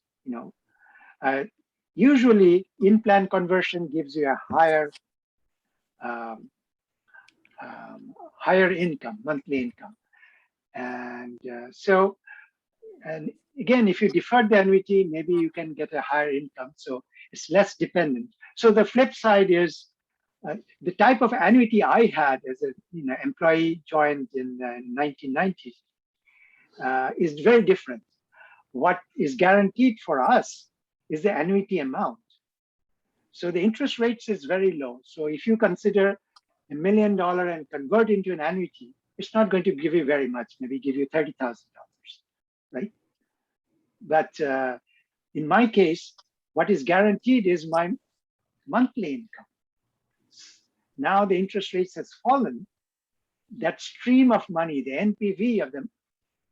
Usually in-plan conversion gives you a higher income, monthly income. And and again, if you defer the annuity, maybe you can get a higher income. So it's less dependent. So the flip side is the type of annuity I had as a employee joined in the 1990s is very different. What is guaranteed for us is the annuity amount. So the interest rates is very low. So if you consider $1 million and convert into an annuity, it's not going to give you very much, maybe give you $30,000, right? But in my case, what is guaranteed is my monthly income. Now the interest rates has fallen. That stream of money, the NPV of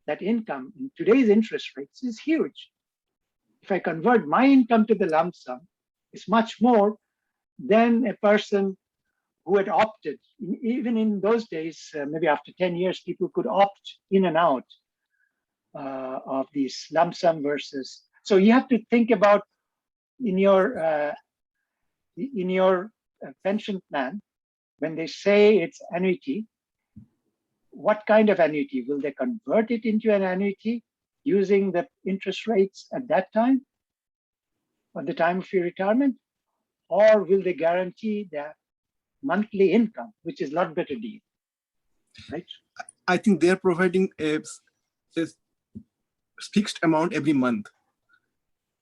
that income in today's interest rates is huge. If I convert my income to the lump sum, it's much more than a person who had opted. Even in those days, maybe after 10 years, people could opt in and out of these lump sum versus. So you have to think about in your pension plan, when they say it's annuity, what kind of annuity? Will they convert it into an annuity using the interest rates at that time, at the time of your retirement? Or will they guarantee the monthly income, which is a lot better deal, right? I think they're providing a fixed amount every month.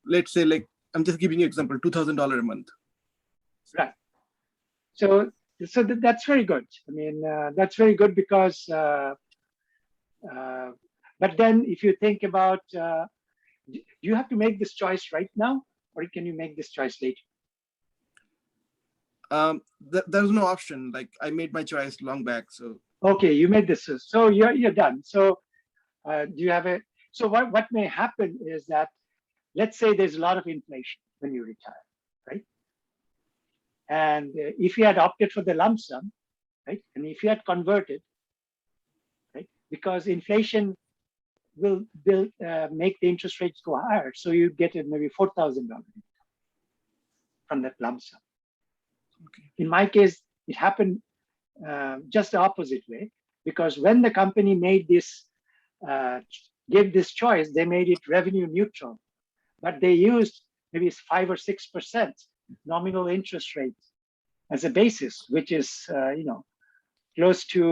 Let's say, like, I'm just giving you an example, $2,000 a month. Right. So that's very good. I mean, that's very good because, but then if you think about, do you have to make this choice right now, or can you make this choice later? There's no option. Like, I made my choice long back. So okay, you made this. So you're done. So do you have a? So what may happen is that, let's say there's a lot of inflation when you retire, right? And if you had opted for the lump sum, right, and if you had converted, right, because inflation will make the interest rates go higher, so you get maybe $4,000 from that lump sum. Okay. In my case, it happened just the opposite way, because when the company made this gave this choice, they made it revenue neutral, but they used maybe 5 or 6% nominal interest rate as a basis, which is close to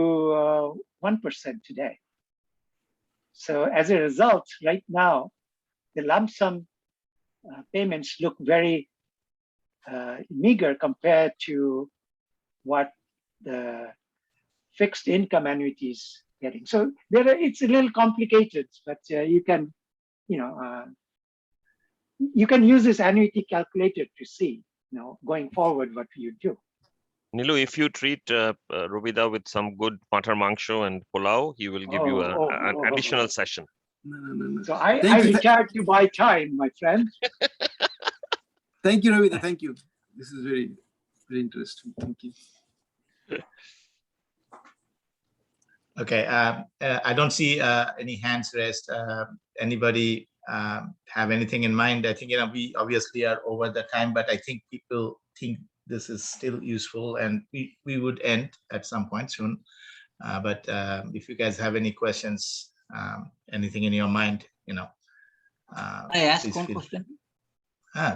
1% today. So as a result, right now, the lump sum payments look very meager compared to what the fixed income annuities getting. So it's a little complicated, but you can, you can use this annuity calculator to see, going forward what you do. Nilu, if you treat Robida with some good patar mangsho and pulao, he will give you an additional session. No. So I retired to buy time, my friend. Thank you, Robida. Thank you. This is very, very interesting. Thank you. Okay, I don't see any hands raised. Anybody have anything in mind? I think we obviously are over the time, but I think people think this is still useful, and we would end at some point soon. But if you guys have any questions, anything in your mind, I ask one question.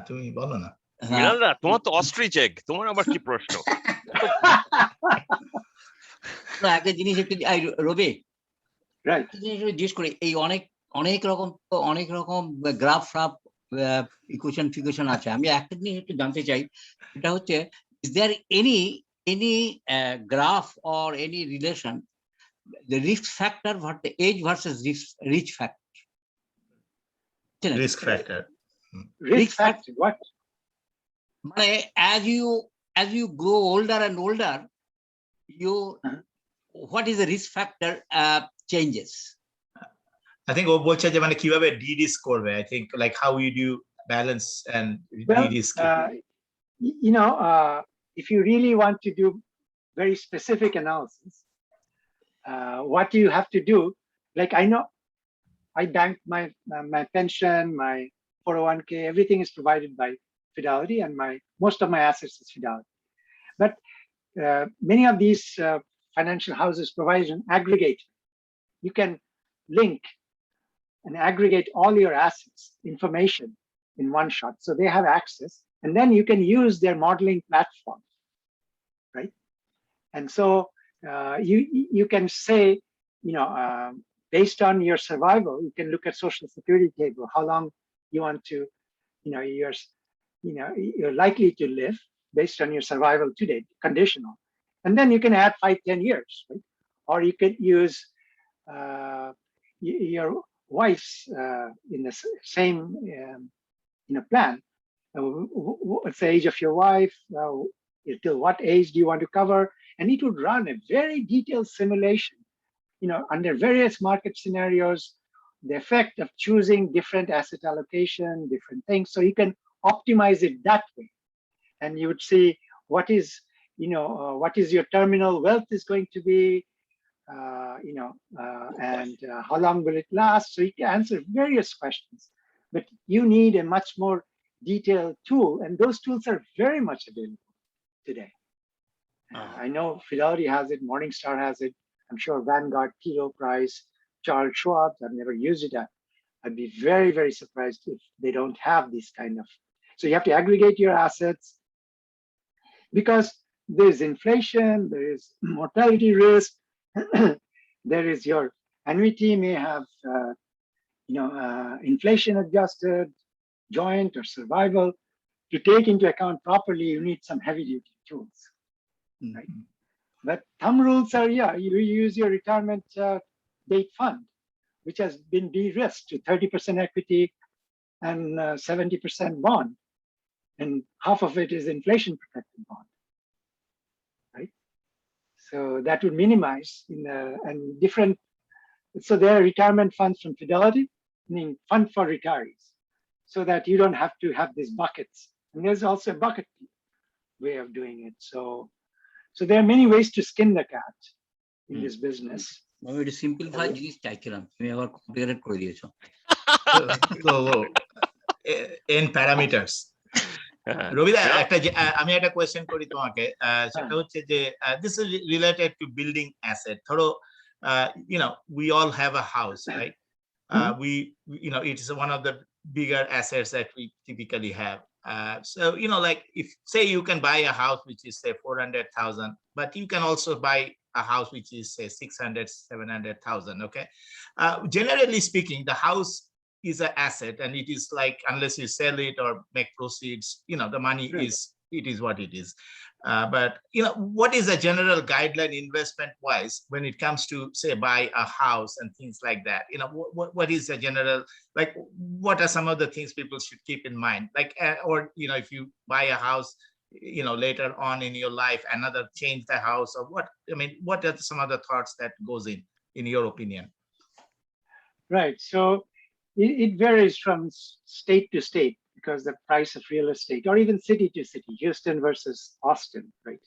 তুমি বলো না। মিনালদা, তোমার তো ostrich egg, তোমার আবার কি প্রশ্ন? একটা জিনিস একটু রবি, রাইট, জিজ্ঞেস করি, এই অনেক রকম গ্রাফ ফ্রাফ ইকুয়েশন ফিকুয়েশন আছে। আমি একটা জিনিস একটু জানতে চাই, এটা হচ্ছে, is there any graph or any relation, the risk factor, what the age versus risk factor? Risk factor. Risk factor, what? As you grow older and older, what is the risk factor changes? I think ও বলছে যে মানে কিভাবে de-risk করবে. I think like how you do balance and de-risk. If you really want to do very specific analysis, what you have to do, like I know I bank my pension, my 401k, everything is provided by Fidelity, and most of my assets is Fidelity. But many of these financial houses provide an aggregator. You can link and aggregate all your assets information in one shot, so they have access, and then you can use their modeling platform, right? And so you can say, based on your survival, you can look at Social Security table, how long you want to, you're likely to live based on your survival today, conditional. And then you can add 5-10 years, right? Or you could use your wife's in the same plan. What's the age of your wife? Till what age do you want to cover? And it would run a very detailed simulation, under various market scenarios, the effect of choosing different asset allocation, different things. So you can optimize it that way. And you would see what is your terminal wealth is going to be, and how long will it last? So you can answer various questions, but you need a much more detailed tool, and those tools are very much available today. I know Fidelity has it, Morningstar has it. I'm sure Vanguard, T. Rowe Price, Charles Schwab. I've never used it. I'd be very, very surprised if they don't have this kind of. So you have to aggregate your assets, because there's inflation, there is mortality risk, there is your annuity may have, inflation adjusted, joint or survival. To take into account properly, you need some heavy duty tools, right? But thumb rules are, you use your retirement date fund, which has been de-risked to 30% equity and 70% bond. And half of it is inflation protected bond, right? So that would minimize and different. So there are retirement funds from Fidelity, meaning fund for retirees, so that you don't have to have these buckets. And there's also a bucket way of doing it. So there are many ways to skin the cat in this business. আমি simplify জিনিস চাইছিলাম, তুমি আবার complicated করে দিয়েছো। in parameters. রবিদা, আমি একটা question করি তোমাকে, সেটা হচ্ছে যে this is related to building asset. ধরো we all have a house, right? it is one of the bigger assets that we typically have. So, like if say you can buy a house which is say 400,000, but you can also buy a house which is say 600, 700,000. Okay. Generally speaking, the house is an asset, and it is like, unless you sell it or make proceeds, the money it is what it is. But what is a general guideline investment wise when it comes to say buy a house and things like that? What is a general, like, what are some of the things people should keep in mind? Like, or if you buy a house, later on in your life, another change the house, or what? I mean, what are some of the thoughts that goes in your opinion? Right. So it varies from state to state, because the price of real estate, or even city to city, Houston versus Austin, right?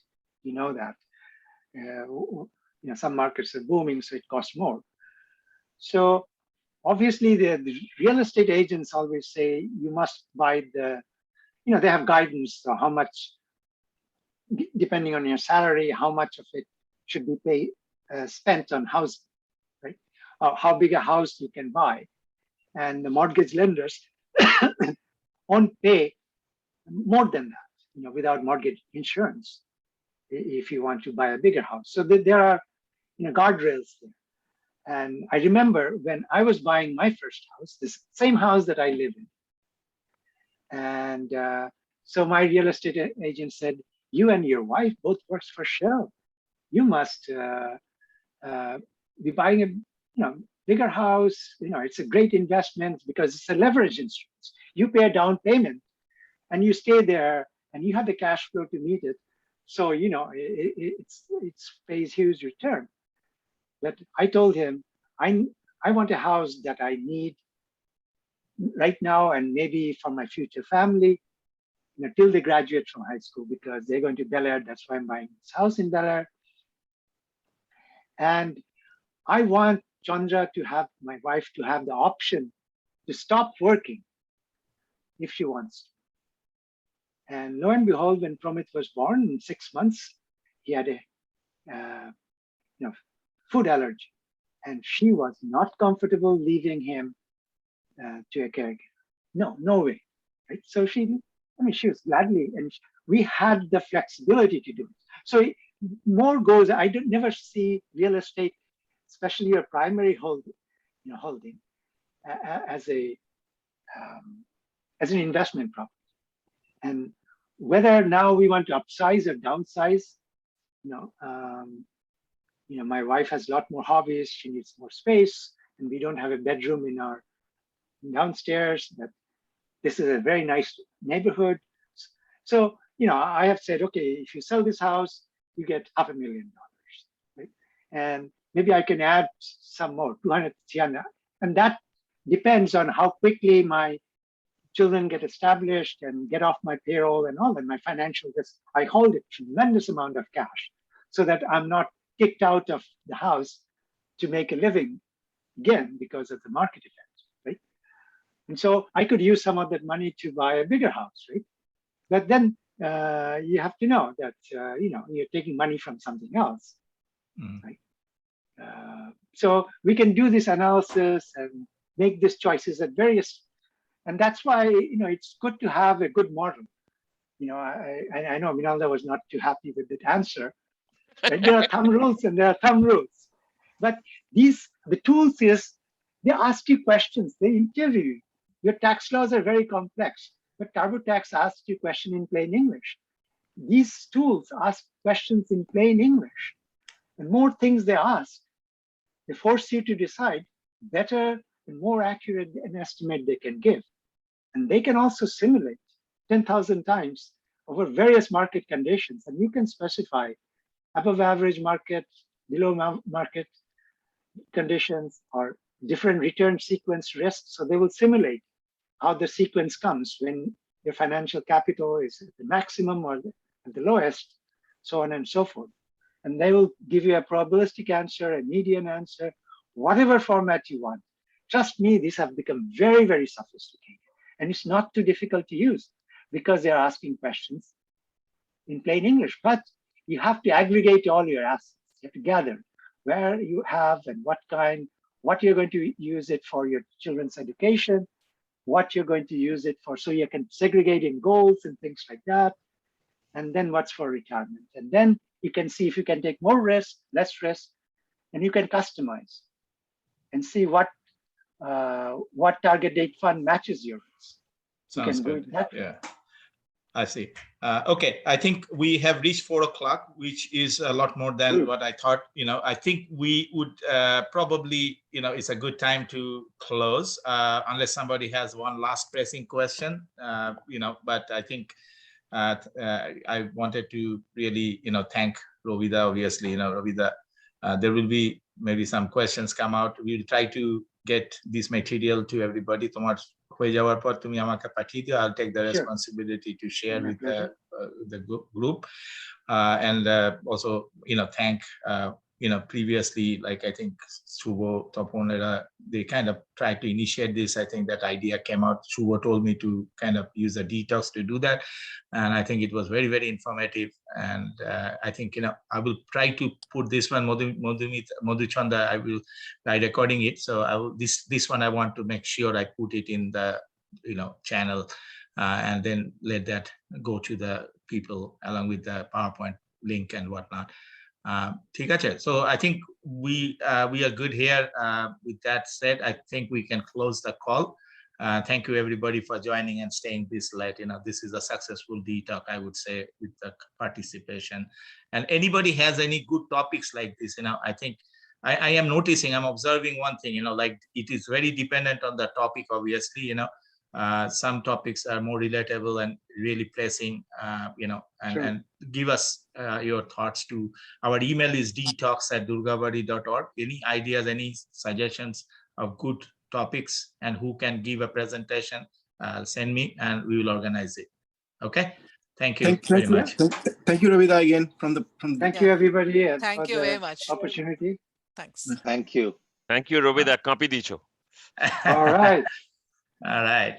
You know that. Some markets are booming, so it costs more. So obviously the real estate agents always say you must buy they have guidance on how much, depending on your salary, how much of it should be spent on housing, right? Or how big a house you can buy. And the mortgage lenders won't pay more than that, without mortgage insurance, if you want to buy a bigger house. So there are, guardrails there. And I remember when I was buying my first house, this same house that I live in. And so my real estate agent said, you and your wife both works for Shell. You must be buying a, bigger house. It's a great investment because it's a leverage instrument. You pay a down payment and you stay there and you have the cash flow to meet it. So, it pays huge return. But I told him, I want a house that I need right now and maybe for my future family, till they graduate from high school, because they're going to Bel Air. That's why I'm buying this house in Bel Air. And I want Chandra my wife, to have the option to stop working if she wants to. And lo and behold, when Promit was born, in 6 months, he had a food allergy, and she was not comfortable leaving him to a caregiver. No way, right? So she was gladly, and we had the flexibility to do it. So more goes. I never see real estate, especially your primary holding, as an investment property. And whether now we want to upsize or downsize, my wife has a lot more hobbies. She needs more space, and we don't have a bedroom in our downstairs. But this is a very nice neighborhood. So, I have said, okay, if you sell this house, you get $500,000, right? And maybe I can add some more, 200, 300. And that depends on how quickly my children get established and get off my payroll and all that, my financial risk. I hold a tremendous amount of cash so that I'm not kicked out of the house to make a living again because of the market effect, right? And so I could use some of that money to buy a bigger house, right? But then you have to know that, you're taking money from something else, right? So we can do this analysis and make these choices at various, and that's why, it's good to have a good model. I know Minalda was not too happy with that answer. Right? There are thumb rules and there are thumb rules. But the tools is, they ask you questions, they interview you. Your tax laws are very complex, but TurboTax asks you question in plain English. These tools ask questions in plain English. The more things they ask, they force you to decide better and more accurate an estimate they can give. And they can also simulate 10,000 times over various market conditions. And you can specify above average market, below market conditions, or different return sequence risks. So they will simulate how the sequence comes when your financial capital is at the maximum or at the lowest, so on and so forth. And they will give you a probabilistic answer, a median answer, whatever format you want. Trust me, these have become very, very sophisticated. And it's not too difficult to use because they're asking questions in plain English. But you have to aggregate all your assets. You have to gather where you have and what kind, what you're going to use it for your children's education, what you're going to use it for, so you can segregate in goals and things like that, and then what's for retirement. And then you can see if you can take more risk, less risk, and you can customize and see what target date fund matches your risk. Sounds good. Yeah, I see. Okay, I think we have reached 4 o'clock, which is a lot more than what I thought. I think we would probably, it's a good time to close, unless somebody has one last pressing question, but I think I wanted to really, thank Robida, obviously, Robida, there will be maybe some questions come out. We'll try to get this material to everybody. I'll take the responsibility to share with the group, and also thank previously, like I think Subo, Toponera, they kind of tried to initiate this. I think that idea came out. Subo told me to kind of use the DTalks to do that, and I think it was very, very informative. And I think I will try to put this one, Madhuchanda, I will by recording it. So I will, this one I want to make sure I put it in the channel, and then let that go to the people along with the PowerPoint link and whatnot. So I think we are good here. With that said, I think we can close the call. Thank you everybody for joining and staying this late. This is a successful DTalk, I would say, with the participation. And anybody has any good topics like this, I think I am noticing, I'm observing one thing, like it is very dependent on the topic, obviously, some topics are more relatable and really pressing, and give us your thoughts to, our email is dtalks@durgabari.org. Any ideas, any suggestions of good topics and who can give a presentation, send me and we will organize it. Okay. Thank you very much. Thank you, Robida, again Thank you, everybody. Thank you very much. Opportunity. Thanks. Thank you. Thank you, Robida. Copy dicho. All right. All right.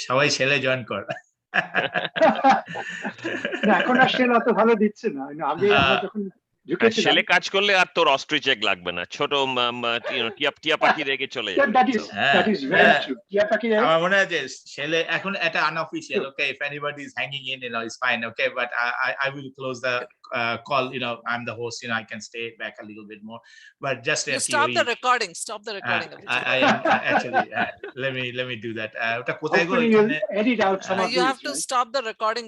সবাই ছেলে join কর। না এখন আর sell অত ভালো দিচ্ছে না। আগে আমরা যখন ঢুকেছিলাম ছেলে কাজ করলে আর তোর অস্ট্রিচ চেক লাগবে না। ছোট টিয়া পাখি রেখে চলে যাবে। That is very true. টিয়া পাখি আমার মনে হয় যে ছেলে এখন এটা unofficial. Okay, if anybody is hanging in, it's fine. Okay, but I will close the call. I'm the host. I can stay back a little bit more. But just you stop the recording. Stop the recording. I am actually. Let me do that. Hopefully you'll edit out some of you have to stop the recording.